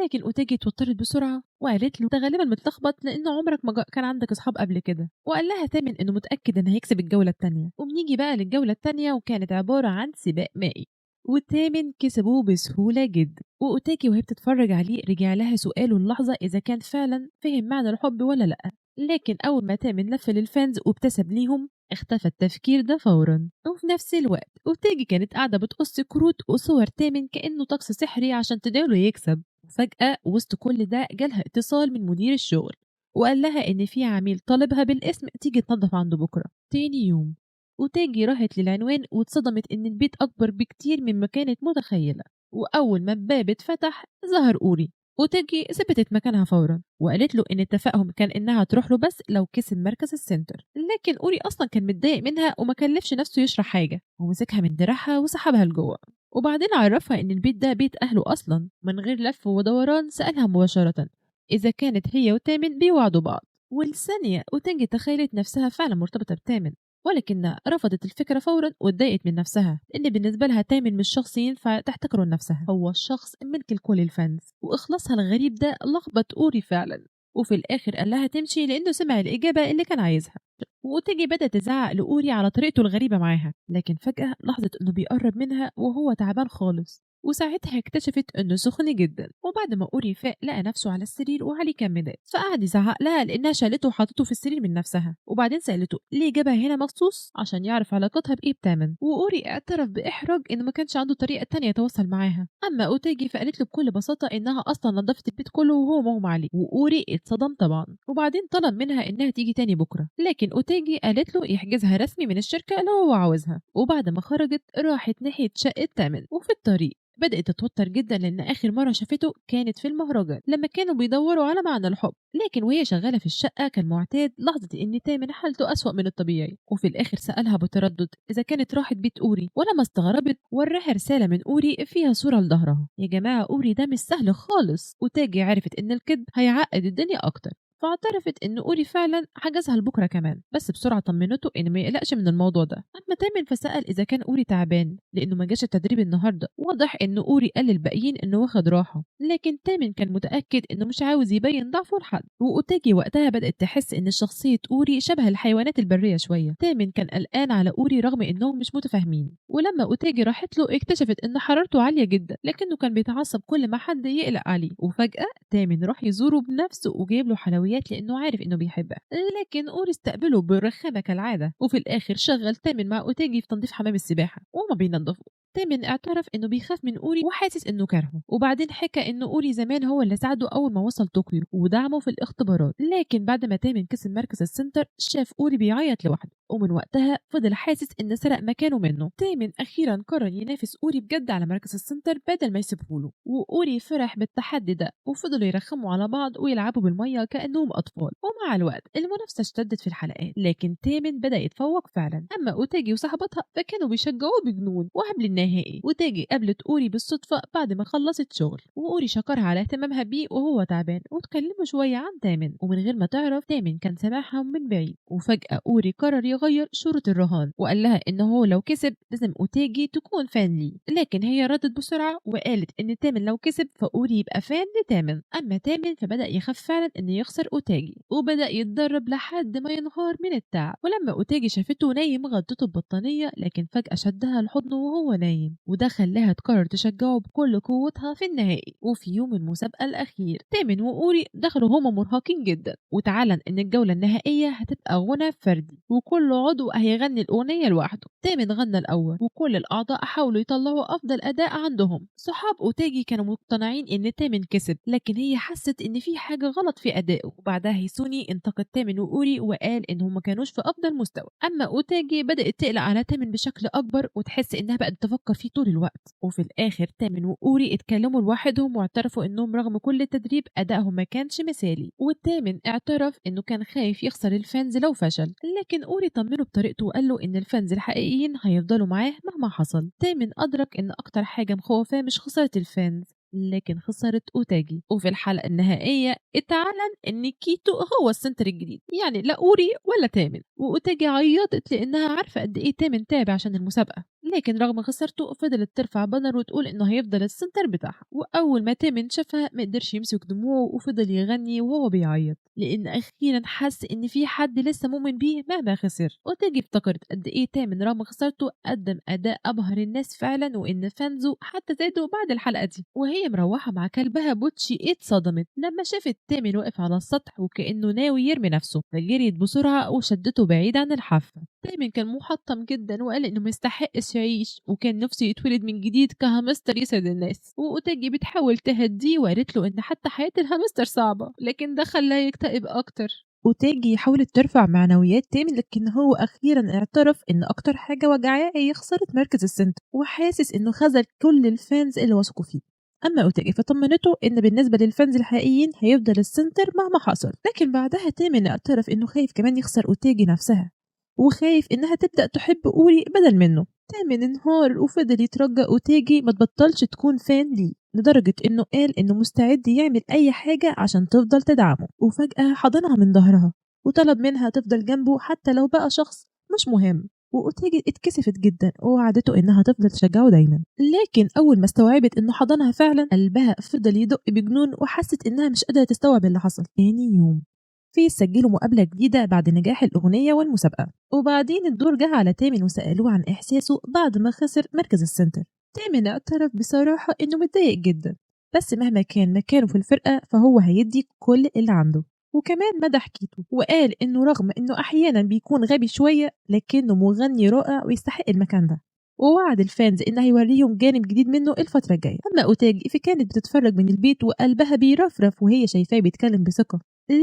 لكن أوتاجي اتوترت بسرعة وقالت له أنت غالبا متلخبط لأن عمرك ما كان عندك أصحاب قبل كده. وقال لها تامن إنه متأكد إن هيكسب الجولة التانية. وبنيجي بقى للجولة التانية وكانت عبارة عن سباق مائي، وتامن كسبوه بسهولة جدا. وأوتاجي وهي بتتفرج عليه رجع لها سؤاله اللحظة إذا كان فعلا فهم معنى الحب ولا لأ، لكن أول ما تامن لف للفانز وابتسم ليهم اختفى التفكير ده فورا. وفي نفس الوقت أوتاجي كانت قاعدة بتقص كروت وصور تامن كأنه طقس سحري عشان تداوله يكسب. وفجأة وسط كل ده جالها اتصال من مدير الشغل وقال لها إن في عميل طالبها بالاسم تيجي تنظف عنده بكرة. تاني يوم وتاجي راحت للعنوان واتصدمت إن البيت أكبر بكتير مما كانت متخيلة. وأول ما الباب اتفتح ظهر أوري، وتاجي ثبتت مكانها فورا وقالت له إن اتفاقهم كان إنها تروح له بس لو كسب مركز السنتر، لكن أوري أصلا كان متضايق منها وما كلفش نفسه يشرح حاجة ومسكها من دراعها وسحبها لجوه. وبعدين عرفها إن البيت ده بيت أهله أصلا. من غير لف ودوران سألها مباشرة إذا كانت هي وتامن بيوعدوا بعض، والثانية وتنجي تخيلت نفسها فعلا مرتبطة بتامن، ولكنها رفضت الفكرة فورا واتضايقت من نفسها لأن بالنسبة لها تامن مش شخص ينفع تحتكره لنفسها، هو الشخص ملك لكل الفانز. وإخلاصها الغريب ده لخبط أوري فعلا، وفي الآخر قال لها تمشي لأنه سمع الإجابة اللي كان عايزها. وتيجي بدأت تزعق لأوري على طريقته الغريبة معاها، لكن فجأة لاحظت إنه بيقرب منها وهو تعبان خالص، وساعتها اكتشفت إنه سخن جدا. وبعد ما أوري فاق لقى نفسه على السرير وعليه كمادات، فقعد يزعق لها لأنها شالته وحطته في السرير من نفسها. وبعدين سألته ليه جابها هنا مخصوص عشان يعرف علاقتها بإيه بتامن، وأوري اعترف بإحراج إنه ما كانش عنده طريقة تانية يتواصل معاها. أما أوتاجي فقالت له بكل بساطة إنها أصلا نظفت البيت كله وهو مغمى عليه، وأوري اتصدم طبعا. وبعدين طلب منها إنها تيجي تاني بكرة، لكن أوتاجي قالت له يحجزها رسمي من الشركة اللي هو عاوزها. وبعد ما خرجت راحت ناحية شقة تامن، وفي الطريق بدأت تتوتر جدا لأن آخر مرة شافته كانت في المهرجان لما كانوا بيدوروا على معنى الحب، لكن وهي شغالة في الشقة كان معتاد لاحظت إن تامن حالته أسوأ من الطبيعي، وفي الآخر سألها بتردد إذا كانت راحت بيت أوري، ولما استغربت وراها رسالة من أوري فيها صورة لظهرها. يا جماعة أوري ده مش سهل خالص، وتاجي عرفت إن الكذب هيعقد الدنيا أكتر، فاعترفت إن أوري فعلا حجزها لبكرة كمان، بس بسرعة طمنته إن ما يقلقش من الموضوع ده. أما تامن فسأل إذا كان أوري تعبان لأنه ما جاش التدريب النهاردة، واضح إن أوري قال للباقيين إنه واخد راحة، لكن تامن كان متأكد إنه مش عاوز يبين ضعفه لحد. وأوتاجي وقتها بدأت تحس إن شخصية أوري شبه الحيوانات البرية شوية. تامن كان قلقان على أوري رغم إنهم مش متفاهمين، ولما أوتاجي راحت له اكتشفت إن حرارته عالية جدا، لكنه كان بيتعصب كل ما حد يقلق عليه. وفجأة تامن راح يزوره بنفسه وجايب له حلويات لأنه عارف إنه بيحبها، لكن أوري استقبله بالرخامة كالعادة. وفي الآخر شغل تامن مع أوتاجي في تنظيف حمام السباحة وهما بينضفوا. تامن اعترف انه بيخاف من أوري وحاسس انه كرهه، وبعدين حكى انه أوري زمان هو اللي ساعده اول ما وصل طوكيو ودعمه في الاختبارات، لكن بعد ما تامن كسب مركز السنتر شاف أوري بيعيط لوحده، ومن وقتها فضل حاسس ان سرق مكانه منه. تامن اخيرا قرر ينافس أوري بجد على مركز السنتر بدل ما يسيبهوله، وأوري فرح بالتحدي ده وفضلوا يرخموا على بعض ويلعبوا بالميه كانهم اطفال. ومع الوقت المنافسه اشتدت في الحلقات، لكن تامن بدا يتفوق فعلا. اما أوتاجي وصاحبتها فكانوا بيشجعوه بجنون. وقبل النهائي وتاجي قابلت أوري بالصدفة بعد ما خلصت شغل، وأوري شكرها على اهتمامها بيه وهو تعبان، واتكلموا شوية عن تامن، ومن غير ما تعرف تامن كان سامعها من بعيد. وفجأة أوري قرر يغير شروط الرهان وقال لها إنه هو لو كسب لازم أوتاجي تكون فان ليه، لكن هي ردت بسرعة وقالت إن تامن لو كسب فأوري يبقى فان لتامن. أما تامن فبدأ يخاف فعلا إنه يخسر أوتاجي، وبدأ يتدرب لحد ما ينهار من التعب. ولما أوتاجي شافته نايم غطته ببطانية، لكن فجأة شدها لحضنه وهو نايم، وده خلاها تقرر تشجعه بكل قوتها في النهائي. وفي يوم المسابقة الأخير تامن وأوري دخلوا هما مرهقين جدا، وتعلن إن الجولة النهائية هتبقى غنى فردي وكل عضو هيغني الأغنية لوحده. تامن غنى الأول وكل الأعضاء حاولوا يطلعوا أفضل أداء عندهم. صحاب أوتاجي كانوا مقتنعين إن تامن كسب، لكن هي حست إن في حاجة غلط في أدائه. وبعدها هيسوني انتقد تامن وأوري وقال إنهم ما كانوش في أفضل مستوى. أما أوتاجي بدأت تقلق على تامن بشكل أكبر وتحس إنها بقت تفكر فيه طول الوقت. وفي الآخر تامن وأوري اتكلموا لوحدهم واعترفوا إنهم رغم كل التدريب أدائهم ما كانش مثالي، والتامن اعترف إنه كان خايف يخسر الفانز لو فشل، لكن أوري طمنه بطريقته وقال له إن الفانز الحقيقيين هيفضلوا معاه مهما حصل. تامن أدرك إن أكتر حاجة مخوفاه مش خسارة الفانز لكن خسرت أوتاجي. وفي الحلقة النهائية اتعلن إن كيتو هو السنتر الجديد، يعني لا أوري ولا تامن. وأوتاجي عيطت لأنها عارفة قد إيه تامن تعب عشان المسابقة، لكن رغم خسارته فضلت ترفع بانر وتقول إنه هيفضل السنتر بتاعها. وأول ما تامن شافها مقدرش يمسك دموعه وفضل يغني وهو بيعيط، لأن أخيرا حس إن في حد لسه مؤمن بيه مهما خسر. أوتاجي افتكرت قد إيه تامن رغم خسارته قدم أداء أبهر الناس فعلا، وإن فانزو حتى زادوا بعد الحلقة دي. وهي مروحة مع كلبها بوتشي اتصدمت لما شافت تامن واقف على السطح وكأنه ناوي يرمي نفسه، فجريت بسرعة وشدته بعيد عن الحافة. تامن كان محطم جدا وقال إنه مستحقش يعيش وكان نفسه يتولد من جديد كهامستر يسعد الناس. وأوتاجي بتحاول تهديه وقالت له إن حتى حياة الهامستر صعبة، لكن ده خلاه يكتئب أكتر. وتاجي حاولت ترفع معنويات تامن، لكن هو أخيرا اعترف إن أكتر حاجة وجعاه هي خسارة مركز السنتر، وحاسس إنه خذل كل الفانز اللي وثقوا فيه. أما أوتاجي فطمنته إن بالنسبة للفانز الحقيقيين هيفضل السنتر مهما حصل، لكن بعدها تامن اعترف إنه خايف كمان يخسر أوتاجي نفسها، وخايف إنها تبدأ تحب أوري بدل منه. تامن انهار وفضل يترجى أوتاجي ما تبطلش تكون فان ليه، لدرجة إنه قال إنه مستعد يعمل أي حاجة عشان تفضل تدعمه. وفجأة حضنها من ظهرها وطلب منها تفضل جنبه حتى لو بقى شخص مش مهم. وأوتاجي اتكسفت جدا ووعدته إنها تفضل تشجعه دايما، لكن أول ما استوعبت إنه حضنها فعلا قلبها فضل يدق بجنون وحست إنها مش قادرة تستوعب اللي حصل. تاني يوم سجلوا مقابلة جديدة بعد نجاح الأغنية والمسابقة، وبعدين الدور جه على تامن وسألوه عن إحساسه بعد ما خسر مركز السنتر. تامن اعترف بصراحة إنه متضايق جدا، بس مهما كان مكانه في الفرقة فهو هيدي كل اللي عنده. وكمان مدح كيتو وقال إنه رغم إنه أحيانا بيكون غبي شوية لكنه مغني رائع ويستحق المكان ده، ووعد الفانز إنه هيوريهم جانب جديد منه الفترة الجاية. أما أوتاجي فكانت بتتفرج من البيت وقلبها بيرفرف وهي شايفاه بيتكلم بثقة،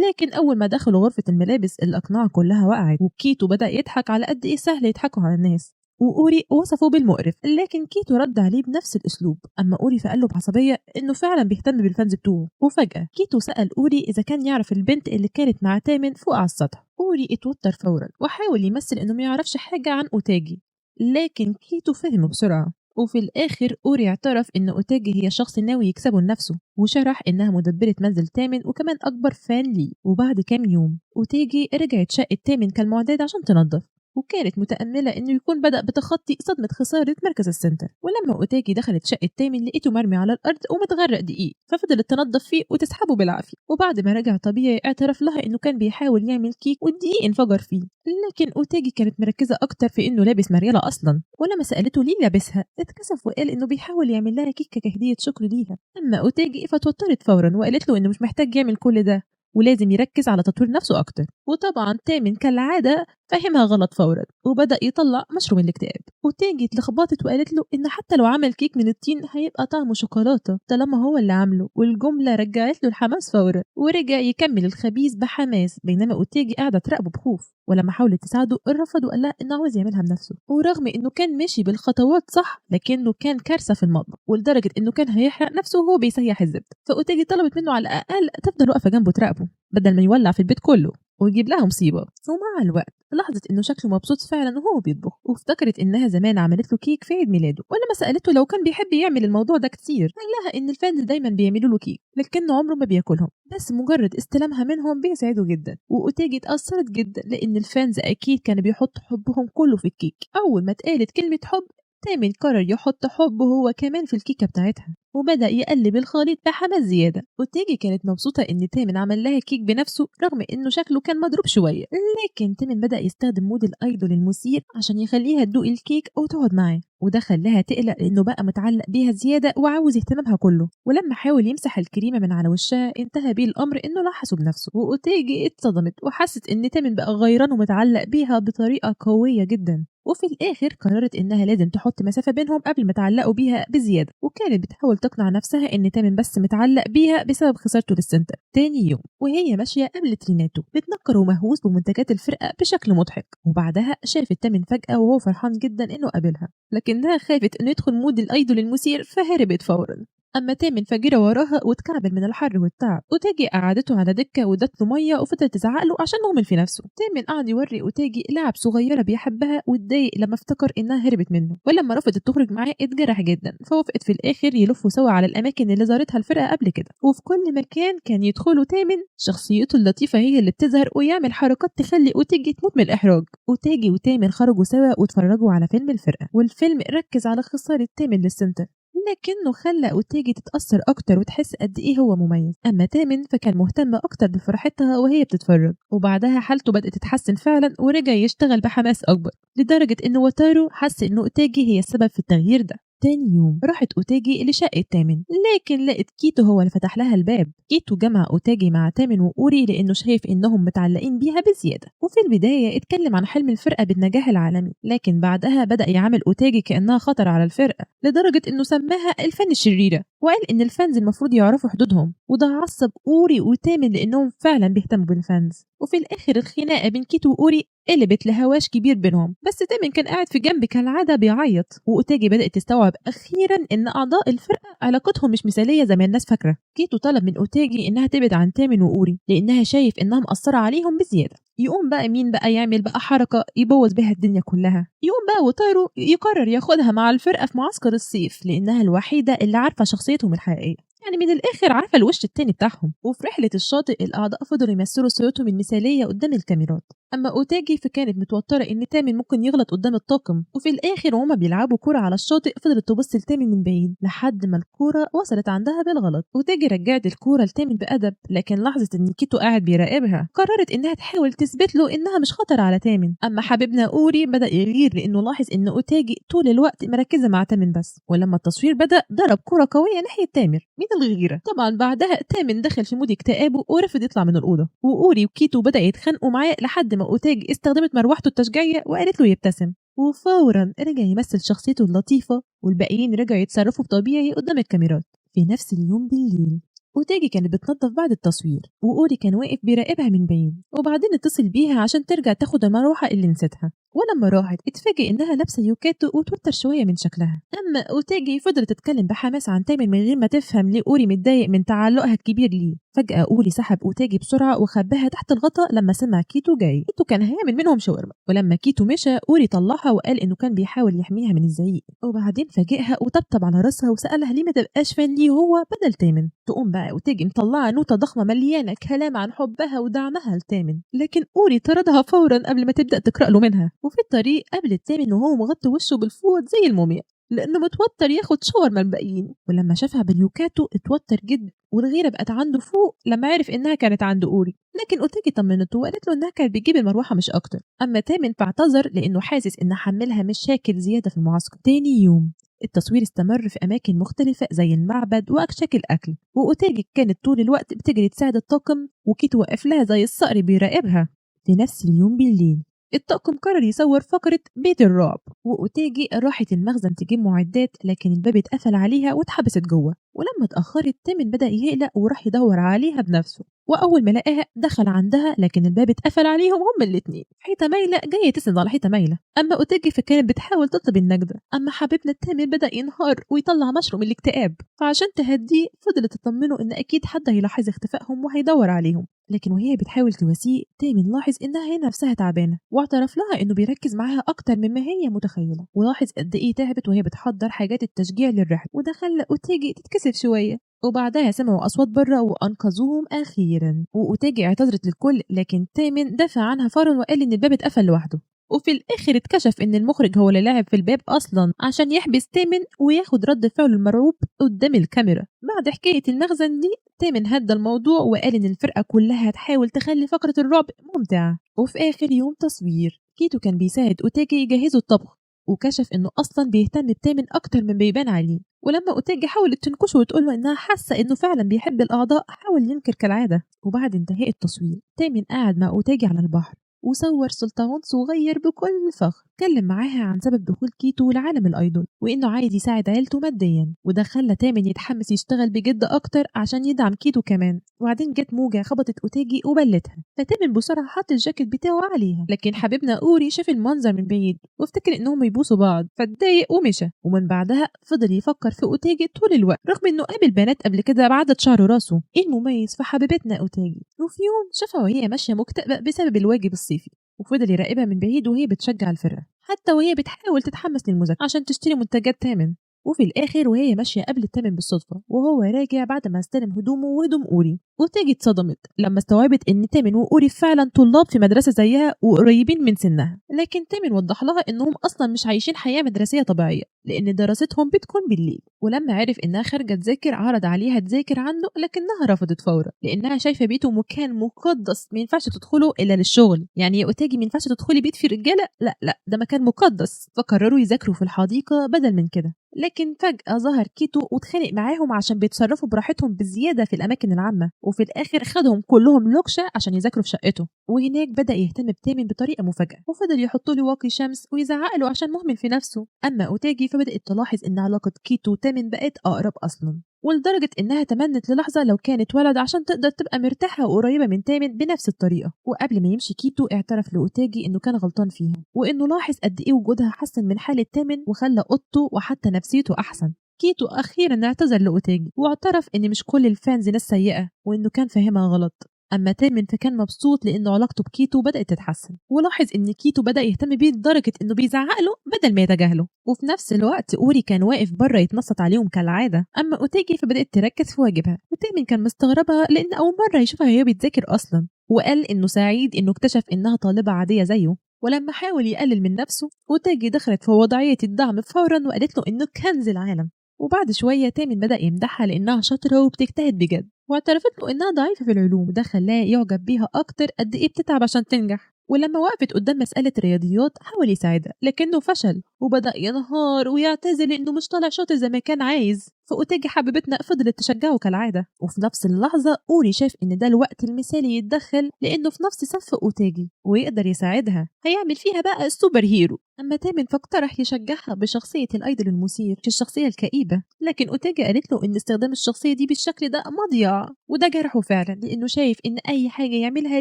لكن أول ما دخلوا غرفة الملابس الأقنعة كلها وقعت، وكيتو بدأ يضحك على قد إيه سهل يضحكوا على الناس. وأوري وصفه بالمقرف، لكن كيتو رد عليه بنفس الأسلوب. أما أوري فقال له بعصبية إنه فعلا بيهتم بالفانز بتوعه. وفجأة كيتو سأل أوري إذا كان يعرف البنت اللي كانت مع تامن فوق على السطح. أوري اتوتر فورا وحاول يمثل إنه ما يعرفش حاجة عن أوتاجي، لكن كيتو فهمه بسرعة. وفي الآخر أوري اعترف إن أوتاجي هي شخص ناوي يكسبه لنفسه، وشرح إنها مدبرة منزل تامن وكمان أكبر فان ليه. وبعد كام يوم أوتاجي رجعت شقة تامن كالمعتاد عشان تنظف، وكانت متأملة إنه يكون بدأ بتخطي صدمة خسارة مركز السنتر. ولما أوتاجي دخلت شقة تامن لقيته مرمي على الأرض ومتغرق دقيق، ففضلت تنظف فيه وتسحبه بالعافية. وبعد ما رجع طبيعي اعترف لها إنه كان بيحاول يعمل كيك والدقيق انفجر فيه، لكن أوتاجي كانت مركزة أكتر في إنه لابس مريالة أصلا. ولما سألته ليه لابسها اتكسف وقال إنه بيحاول يعمل لها كيكة كهدية شكر ليها. أما أوتاجي فتوترت فورا وقالت له إنه مش محتاج يعمل كل ده ولازم يركز على تطوير نفسه أكتر. وطبعا تامن كالعادة فهمها غلط فورا وبدأ يطلع مشروم الاكتئاب. وتيجي اتلخبطت وقالت له إن حتى لو عمل كيك من الطين هيبقى طعمه شوكولاتة طالما هو اللي عامله، والجملة رجعت له الحماس فورا ورجع يكمل الخبيث بحماس، بينما أوتيجي قاعدة تراقبه بخوف. ولما حاولت تساعده رفض وقال لها إنه عاوز يعملها بنفسه، ورغم إنه كان ماشي بالخطوات صح لكنه كان كارثة في المطبخ، ولدرجة إنه كان هيحرق نفسه وهو بيسيح الزبدة. فأوتيجي طلبت منه على الأقل تفضل واقفة جنبه تراقبه بدل ما يولع في البيت كله ويجيب لها مصيبة. ومع الوقت لاحظت انه شكله مبسوط فعلا وهو بيطبخ، وافتكرت انها زمان عملت له كيك في عيد ميلاده. ولما سالته لو كان بيحب يعمل الموضوع ده كتير قال لها ان الفانز دايما بيعملوا له كيك لكنه عمره ما بياكلهم، بس مجرد استلامها منهم بيسعده جدا. واوتاجي اتاثرت جدا لان الفانز اكيد كانوا بيحطوا حبهم كله في الكيك. اول ما اتقالت كلمه حب تامن قرر يحط حبه هو كمان في الكيكه بتاعتها وبدأ يقلب الخليط بحماس زيادة. وتيجي كانت مبسوطة إن تامن عمل لها كيك بنفسه رغم إنه شكله كان مضروب شوية، لكن تامن بدأ يستخدم مود الأيدول المثير عشان يخليها تدوق الكيك وتقعد معاه، وده خلاها تقلق لأنه بقى متعلق بيها زيادة وعاوز اهتمامها كله. ولما حاول يمسح الكريمة من على وشها انتهى بيه الأمر إنه لحسه بنفسه. وأوتيجي اتصدمت وحست إن تامن بقى غيران ومتعلق بيها بطريقة قوية جدا. وفي الآخر قررت إنها لازم تحط مسافة بينهم قبل ما تعلقوا بيها بزيادة، وكانت بتحاول تقنع نفسها إن تامن بس متعلق بيها بسبب خسارته للسنتر. تاني يوم وهي ماشية قبل تريناتو بتنكر ومهووس بمنتجات الفرقة بشكل مضحك، وبعدها شافت تامن فجأة وهو فرحان جدا إنه قابلها، لكنها خافت إنه يدخل مود الأيدول المثير فهربت فورا. أما تامن فجرة وراها واتكعبل من الحر والتعب، وتاجي قعدته على دكة وادت له مية وفضلت تزعق له عشان مهمل في نفسه. تامن قعد يوري أوتاجي لعب صغيرة بيحبها واتضايق لما افتكر إنها هربت منه، ولما رفضت تخرج معاه اتجرح جدا، فوافقت في الآخر يلفوا سوا على الأماكن اللي زارتها الفرقة قبل كده. وفي كل مكان كان يدخله تامن شخصيته اللطيفة هي اللي بتظهر ويعمل حركات تخلي أوتاجي تموت من الإحراج. أوتاجي وتامن خرجوا سوا واتفرجوا على فيلم الفرقة، والفيلم ركز على خسارة تامن للسنتر لكنه خلى أوتاجي تتأثر أكتر وتحس قد إيه هو مميز. أما تامن فكان مهتم أكتر بفرحتها وهي بتتفرج، وبعدها حالته بدأت تتحسن فعلا ورجع يشتغل بحماس أكبر لدرجة إنه وتارو حس إنه أوتاجي هي السبب في التغيير ده. تاني يوم راحت أوتاجي لشقة تامن، لكن لقت كيتو هو اللي فتح لها الباب. كيتو جمع أوتاجي مع تامن وأوري لأنه شايف إنهم متعلقين بيها بزيادة. وفي البداية اتكلم عن حلم الفرقة بالنجاح العالمي، لكن بعدها بدأ يعامل أوتاجي كأنها خطر على الفرقة لدرجة إنه سماها الفن الشريرة، وقال إن الفانز المفروض يعرفوا حدودهم، وده عصب أوري وتامن لأنهم فعلا بيهتموا بالفانز. وفي الآخر الخناقة بين كيتو وأوري قلبت لهواش كبير بينهم، بس تامن كان قاعد في جنب كالعادة بيعيط. وأوتاجي بدأت تستوعب أخيرا إن أعضاء الفرقة علاقتهم مش مثالية زي ما الناس فاكرة. كيتو طلب من أوتاجي إنها تبعد عن تامن وأوري لأنها شايف إنها مأثرة عليهم بزيادة. يقوم بقى مين بقى يعمل بقى حركة يبوظ بها الدنيا كلها؟ يقوم بقى وتارو يقرر ياخدها مع الفرقة في معسكر الصيف لأنها الوحيدة اللي عارفة شخصيتهم الحقيقية، يعني من الآخر عارفة الوش التاني بتاعهم. وفي رحلة الشاطئ الأعضاء فضلوا يمثلوا صورتهم المثالية قدام الكاميرات. أما أوتاجي فكانت متوترة إن تامن ممكن يغلط قدام الطاقم. وفي الآخر وهما بيلعبوا كورة على الشاطئ فضلت تبص لتامن من بعيد لحد ما الكورة وصلت عندها بالغلط. أوتاجي رجعت الكورة لتامن بأدب، لكن لاحظت إن كيتو قاعد بيراقبها قررت إنها تحاول تثبت له إنها مش خطر على تامن. أما حبيبنا أوري بدأ يغير لأنه لاحظ إن أوتاجي طول الوقت مركزة مع تامن بس، ولما التصوير بدأ ضرب كورة قوية ناحية تامر. مين الغيرة؟ طبعا بعدها تامن دخل في مود اكتئابه ورفض يطلع من الأوضة، وأوري وكيتو بدأ يتخانقوا معاه لحد ما أوتاجي استخدمت مروحته التشجيعية وقالت له يبتسم، وفورا رجع يمثل شخصيته اللطيفة، والباقيين رجعوا يتصرفوا طبيعي قدام الكاميرات. في نفس اليوم بالليل أوتاجي كانت بتنظف بعد التصوير، وأوري كان واقف بيراقبها من بعيد، وبعدين اتصل بيها عشان ترجع تاخد المروحة اللي نسيتها. ولما راحت اتفاجئ إنها لابسة يوكاتو وتوتر شوية من شكلها. أما أوتاجي فضلت تتكلم بحماس عن تامن من غير ما تفهم ليه أوري متضايق من تعلقها الكبير ليه. فجأة أوري سحب أوتاجي بسرعة وخباها تحت الغطاء لما سمع كيتو جاي. كيتو كان هيعمل منهم شاورما، ولما كيتو مشى أوري طلعها وقال إنه كان بيحاول يحميها من الزعيق، وبعدين فاجئها وطبطب على راسها وسألها ليه ما تبقاش فان ليه هو بدل تامن. تقوم بقى أوتاجي مطلعة نوتة ضخمة مليانة كلام عن حبها ودعمها لتامن، لكن أوري طردها فورا قبل ما تبدأ تقرأ له منها. وفي الطريق قابلت تامن وهو مغطي وشه بالفوط زي الموميا لأنه متوتر ياخد شاور من الباقيين، ولما شافها باليوكاتو اتوتر جدا والغيرة بقت عنده فوق لما عرف إنها كانت عند أوري. لكن أوتاجي طمنته وقالت له إنها كانت بتجيب المروحة مش أكتر. أما تامن فاعتذر لأنه حاسس إن حملها مشاكل زيادة في المعسكر. تاني يوم التصوير استمر في أماكن مختلفة زي المعبد وأكشاك الأكل، وأوتاجي كانت طول الوقت بتجري تساعد الطاقم وكيتو واقف لها زي الصقر بيراقبها. في نفس اليوم بالليل الطاقم قرر يصور فقرة بيت الرعب، وأوتاجي راحت المخزن تجيب معدات لكن الباب اتقفل عليها واتحبست جوه. ولما اتأخرت تامن بدأ يقلق وراح يدور عليها بنفسه، وأول ما لقاها دخل عندها لكن الباب اتقفل عليهم هما الاتنين. حيطة مايلة جاية تسند على حيطة مايلة، أما أوتاجي فكانت بتحاول تطلب النجدة. أما حبيبنا تامن بدأ ينهار ويطلع مشروم الاكتئاب، فعشان تهديه فضلت تطمنه إن أكيد حد هيلاحظ اختفائهم وهيدور عليهم. لكن وهي بتحاول تواسيه تامن لاحظ إنها هي نفسها تعبانة، واعترف لها إنه بيركز معاها أكتر مما هي متخيلة، ولاحظ قد إيه تعبت وهي بتحضر حاجات التشجيع للرحلة، وده خلى أوتاجي تتكسف شوية. وبعدها سمعوا أصوات بره وأنقذوهم أخيرا، وأوتاجي اعتذرت للكل لكن تامن دافع عنها فورا وقال إن الباب اتقفل لوحده. وفي الآخر اتكشف إن المخرج هو اللي لعب في الباب أصلا عشان يحبس تامن وياخد رد فعله المرعوب قدام الكاميرا. بعد حكاية المخزن دي تامن هدى الموضوع وقال إن الفرقة كلها هتحاول تخلي فقرة الرعب ممتعة. وفي آخر يوم تصوير كيتو كان بيساعد أوتاجي يجهزوا الطبخ، وكشف إنه أصلا بيهتم بتامن أكتر من بيبان عليه. ولما أوتاجي حاولت تنكشه وتقوله إنها حاسة إنه فعلا بيحب الأعضاء حاول ينكر كالعادة. وبعد انتهاء التصوير تامن قاعد مع أوتاجي على البحر وصور سلطان صغير بكل فخر، اتكلم معاها عن سبب دخول كيتو لعالم الايدول وانه عايز يساعد عيلته ماديا، وده خلى تامن يتحمس يشتغل بجد اكتر عشان يدعم كيتو كمان. وبعدين جت موجة خبطت أوتاجي وبلتها، فتامن بسرعة حط الجاكيت بتاعه عليها، لكن حبيبنا أوري شاف المنظر من بعيد وافتكر انهم يبوسوا بعض فاتضايق ومشى. ومن بعدها فضل يفكر في أوتاجي طول الوقت رغم انه قابل بنات قبل كده بعدد شعر راسه. ايه المميز في حبيبتنا أوتاجي؟ وفي يوم شافها وهي ماشية مكتئبة بسبب الواجب الصيفي، وفضل يراقبها من بعيد وهي بتشجع الفرقة حتى وهي بتحاول تتحمس للمذاكرة عشان تشتري منتجات تامن. وفي الآخر وهي ماشية قابلت تامن بالصدفة وهو راجع بعد ما استلم هدومه وهدوم أوري، وتاجي اتصدمت لما استوعبت إن تامن وأوري فعلا طلاب في مدرسة زيها وقريبين من سنها. لكن تامن وضح لها إنهم أصلا مش عايشين حياة مدرسية طبيعية لأن دراستهم بتكون بالليل. ولما عرف إنها خارجة تذاكر عرض عليها تذاكر عنه لكنها رفضت فورا لأنها شايفة بيته مكان مقدس ما ينفعش تدخله إلا للشغل. يعني يا أوتاجي ما ينفعش تدخلي بيت فيه رجالة؟ لا لا، ده مكان مقدس. فقرروا يذاكروا في الحديقة بدل من كده. لكن فجأة ظهر كيتو واتخانق معاهم عشان بيتصرفوا براحتهم بزيادة في الأماكن العامة، وفي الآخر خدهم كلهم لوكشة عشان يذاكروا في شقته. وهناك بدأ يهتم بتامن بطريقة مفاجئة وفضل يحط له واقي شمس ويزعق له عشان مهمل في نفسه. أما أوتاجي فبدأت تلاحظ إن علاقة كيتو وتامن بقت أقرب أصلا، ولدرجة إنها تمنت للحظة لو كانت ولد عشان تقدر تبقى مرتاحة وقريبة من تامن بنفس الطريقة. وقبل ما يمشي كيتو اعترف لأوتاجي إنه كان غلطان فيها وإنه لاحظ قد إيه وجودها حسن من حالة تامن وخلى أوضته وحتى نفسيته أحسن. كيتو أخيرا اعتذر لأوتاجي واعترف إن مش كل الفانز ناس سيئة وإنه كان فاهمها غلط. أما تامن فكان مبسوط لأنه علاقته بكيتو بدأت تتحسن، ولاحظ إن كيتو بدأ يهتم بيه لدرجة إنه بيزعق له بدل ما يتجاهله. وفي نفس الوقت أوري كان واقف بره يتنصت عليهم كالعادة. أما أوتاجي فبدأت تركز في واجبها، وتامن كان مستغربها لأن أول مرة يشوفها وهي بتذاكر أصلا، وقال إنه سعيد إنه اكتشف إنها طالبة عادية زيه. ولما حاول يقلل من نفسه أوتاجي دخلت في وضعية الدعم فورا وقالت له إنه كنز العالم. وبعد شوية تامن بدأ يمدحها لأنها شاطرة وبتجتهد بجد، واعترفت له إنها ضعيفة في العلوم، وده خلاه يعجب بيها أكتر قد إيه بتتعب عشان تنجح. ولما وقفت قدام مسألة رياضيات حاول يساعدها لكنه فشل وبدأ ينهار ويعتذر إنه مش طالع شاطر زي ما كان عايز. فأوتاجي حبيبتنا فضلت تشجعه كالعادة، وفي نفس اللحظة أوري شاف إن ده الوقت المثالي يتدخل لأنه في نفس صف أوتاجي ويقدر يساعدها، هيعمل فيها بقى السوبر هيرو. أما تامن فاقترح يشجعها بشخصية الأيدول المثير في الشخصية الكئيبة، لكن أوتاجي قالت له إن استخدام الشخصية دي بالشكل ده مضيعة، وده جرحه فعلا لأنه شايف إن أي حاجة يعملها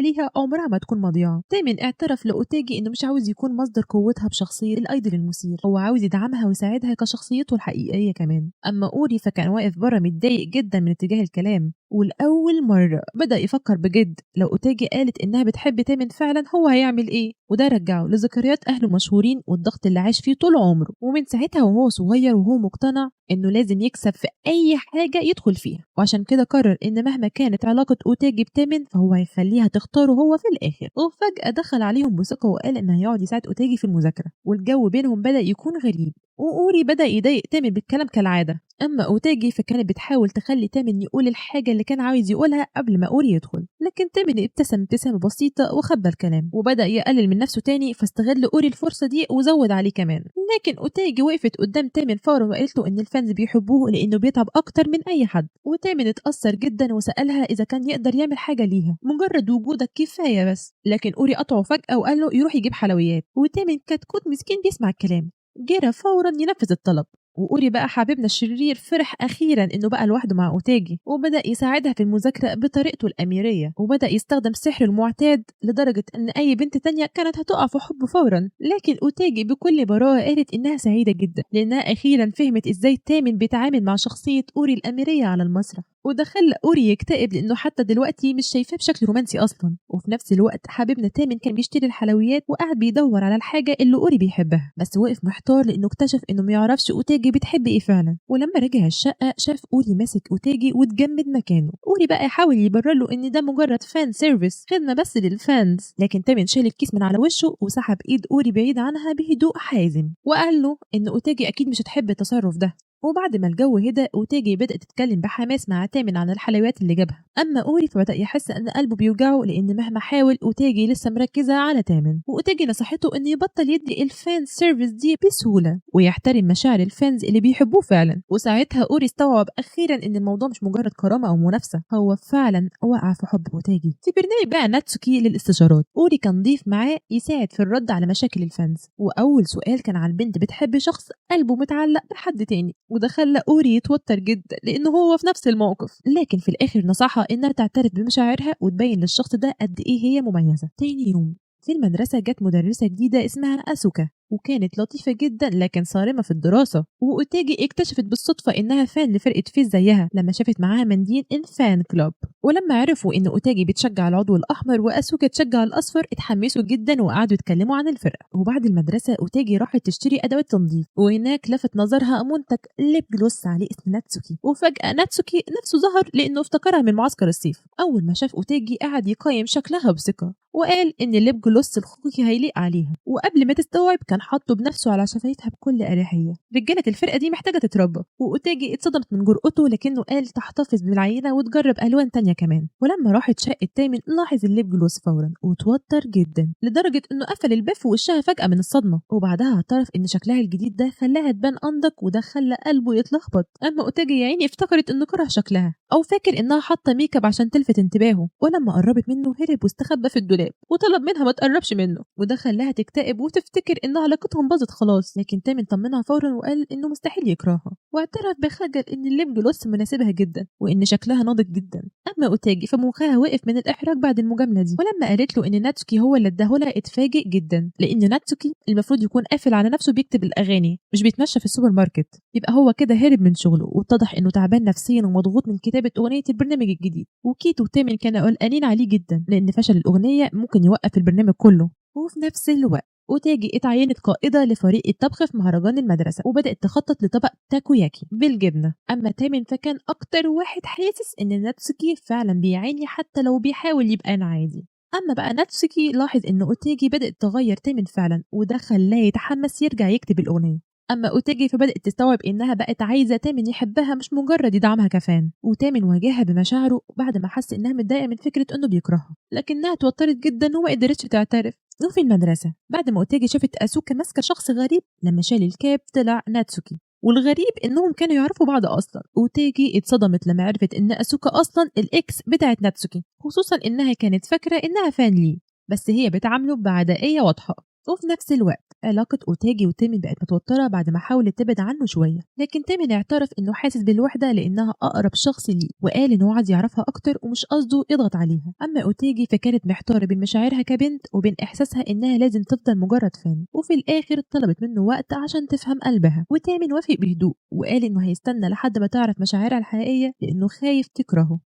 ليها عمرها ما تكون مضيعة. تامن اعترف لأوتاجي إنه مش عاوز يكون مصدر قوتها بشخصية الأيدول المثير، هو عاوز يدعمها ويساعدها كشخصيته الحقيقية كمان. أما أوري فكان واقف بره متضايق جدا من اتجاه الكلام، والأول مرة بدأ يفكر بجد لو أوتاجي قالت إنها بتحب تامن فعلا هو هيعمل إيه، وده رجعه لذكريات أهله مشهورين والضغط اللي عاش فيه طول عمره، ومن ساعتها وهو صغير وهو مقتنع إنه لازم يكسب في أي حاجة يدخل فيها، وعشان كده قرر إن مهما كانت علاقة أوتاجي بتامن فهو هيخليها تختاره هو في الآخر. وفجأة دخل عليهم بثقة وقال إنه هيقعد يساعد أوتاجي في المذاكرة، والجو بينهم بدأ يكون غريب، وأوري بدأ يضايق تامن بالكلام كالعادة. أما أوتاجي فكانت بتحاول تخلي تامن يقول الحاجة اللي كان عاوز يقولها قبل ما أوري يدخل، لكن تامن ابتسم ابتسامة بسيطة وخبى الكلام وبدأ يقلل من نفسه تاني، فاستغل أوري الفرصة دي وزود عليه كمان. لكن أوتاجي وقفت قدام تامن فورا وقالت له إن الفانز بيحبوه لأنه بيتعب أكتر من أي حد، وتامن اتأثر جدا وسألها إذا كان يقدر يعمل حاجة ليها، مجرد وجودك كفاية بس. لكن أوري قطعه فجأة وقال له يروح يجيب حلويات، وتامن كتكوت مسكين بيسمع الكلام جرى فورا ينفذ الطلب. وأوري بقى حبيبنا الشرير فرح أخيرا إنه بقى لوحده مع أوتاجي، وبدأ يساعدها في المذاكرة بطريقته الأميرية، وبدأ يستخدم سحر المعتاد لدرجة إن أي بنت تانية كانت هتقع في حبه فورا. لكن أوتاجي بكل براءة قالت إنها سعيدة جدا لأنها أخيرا فهمت إزاي تامن بيتعامل مع شخصية أوري الأميرية على المسرح، وده خلى أوري يكتئب لأنه حتى دلوقتي مش شايفاه بشكل رومانسي أصلا. وفي نفس الوقت حبيبنا تامن كان بيشتري الحلويات وقاعد بيدور على الحاجة اللي أوري بيحبها، بس وقف محتار لأنه اكتشف إنه ما يعرفش أوتاجي بتحب إيه فعلا. ولما رجع الشقة شاف أوري ماسك أوتاجي واتجمد مكانه. أوري بقى يحاول يبرر له إن ده مجرد فان سيرفيس، خدمة بس للفانز، لكن تامن شال الكيس من على وشه وسحب إيد أوري بعيد عنها بهدوء حازم، وقال له إن أوتاجي أكيد مش هتحب التصرف ده. وبعد ما الجو هدى أوتاجي بدأت تتكلم بحماس مع تامن عن الحلويات اللي جابها. أما أوري فبدأ يحس أن قلبه بيوجعه لأن مهما حاول أوتاجي لسه مركزة على تامن، وأوتاجي نصحته أنه يبطل يدي الفان سيرفيس دي بسهولة ويحترم مشاعر الفانز اللي بيحبوه فعلا. وساعتها أوري استوعب أخيرا أن الموضوع مش مجرد كرامة أو منافسة، هو فعلا وقع في حب أوتاجي. في برنامج بقى ناتسوكي للاستشارات أوري كان ضيف معاه يساعد في الرد على مشاكل الفانز، وأول سؤال كان عن بنت بتحب شخص قلبه متعلق بحد تاني، وده خلى أوري يتوتر جدا لأنه هو في نفس الموقف. لكن في الآخر نصحها إنها تعترف بمشاعرها وتبين للشخص ده قد إيه هي مميزة. تاني يوم في المدرسة جت مدرسة جديدة اسمها أسوكا، وكانت لطيفة جدا لكن صارمة في الدراسة. وأوتاجي اكتشفت بالصدفة إنها فان لفرقة فيز زيها لما شافت معاها منديل الفان كلوب، ولما عرفوا إن أوتاجي بتشجع العضو الأحمر وأسوكا تشجع الأصفر اتحمسوا جدا وقعدوا يتكلموا عن الفرقة. وبعد المدرسة أوتاجي راحت تشتري أدوات تنظيف، وهناك لفت نظرها منتج ليب جلوس عليه اسم ناتسوكي، وفجأة ناتسوكي نفسه ظهر لأنه افتكرها من معسكر الصيف. أول ما شاف أوتاجي قعد يقيم شكلها بثقة وقال إن الليب جلوس الخوخي هيليق عليها، وقبل ما تستوعب كان حاطه بنفسه على شفايفها بكل أريحية. رجالة الفرقة دي محتاجة تتربى، وأوتاجي اتصدمت من جرأته لكنه قال تحتفظ بالعينة وتجرب ألوان تانية كمان. ولما راحت شقة تامن لاحظ الليب جلوس فورا وتوتر جدا لدرجة إنه قفل الباب في وشها فجأة من الصدمة، وبعدها اعترف إن شكلها الجديد ده خلاها تبان أنضج وده خلى قلبه يتلخبط. أما أوتاجي يا عيني افتكرت إنه كره شكلها أو فاكر إنها حاطة ميك اب عشان تلفت انتباهه، ولما قربت منه هرب واستخبى في الدولاب وطلب منها ما تقربش منه، وده خلاها تكتئب وتفتكر إن علاقتهم باظت خلاص. لكن تامن طمنها فورا وقال إنه مستحيل يكرهها، واعترف بخجل إن الليب جلوس مناسبها جدا وإن شكلها ناضج جدا. أما أوتاجي فمخها وقف من الإحراج بعد المجاملة دي، ولما قالت له إن ناتسوكي هو اللي اداهولها اتفاجئ جدا لأن ناتسوكي المفروض يكون قافل على نفسه بيكتب الأغاني مش بيتمشى في السوبر ماركت، يبقى هو كده هرب من شغله، واتضح إنه تعبان نفسيا ومضغوط من كتابة أغنية البرنامج الجديد. وكيتو وتامن كانوا قلقانين عليه جدا لأن فشل الأغنية ممكن يوقف البرنامج كله. وفي نفس الوقت أوتاجي اتعينت قائدة لفريق الطبخ في مهرجان المدرسة وبدأت تخطط لطبق تاكوياكي بالجبنة. أما تامن فكان أكتر واحد حاسس إن ناتسوكي فعلا بيعاني حتى لو بيحاول يبقى عادي. أما بقى ناتسوكي لاحظ إن أوتاجي بدأت تغير تامن فعلا وده خلاه يتحمس يرجع يكتب الأغنية. أما أوتاجي فبدأت تستوعب إنها بقت عايزة تامن يحبها مش مجرد يدعمها كفان، وتامن واجهها بمشاعره بعد ما حس إنها متضايقة من فكرة إنه بيكرهها، لكنها اتوترت جدا وما قدرتش تعترف. وفي المدرسة بعد ما أوتاجي شافت أسوكا ماسكة شخص غريب، لما شال الكاب طلع ناتسوكي، والغريب إنهم كانوا يعرفوا بعض أصلا. وتاجي اتصدمت لما عرفت إن أسوكا أصلا الإكس بتاعت ناتسوكي، خصوصا إنها كانت فاكرة إنها فان ليه، بس هي بتعامله بعدائية واضحة. وفي نفس الوقت علاقة أوتاجي وتيمين بقت متوترة بعد ما حاولت تبعد عنه شوية، لكن تيمين اعترف إنه حاسس بالوحدة لأنها أقرب شخص ليه، وقال إنه عايز يعرفها أكتر ومش قصده يضغط عليها. أما أوتاجي فكانت محتارة بين مشاعرها كبنت وبين إحساسها إنها لازم تفضل مجرد فان، وفي الآخر طلبت منه وقت عشان تفهم قلبها، وتيمين وافق بهدوء وقال إنه هيستنى لحد ما تعرف مشاعرها الحقيقية لأنه خايف تكرهه.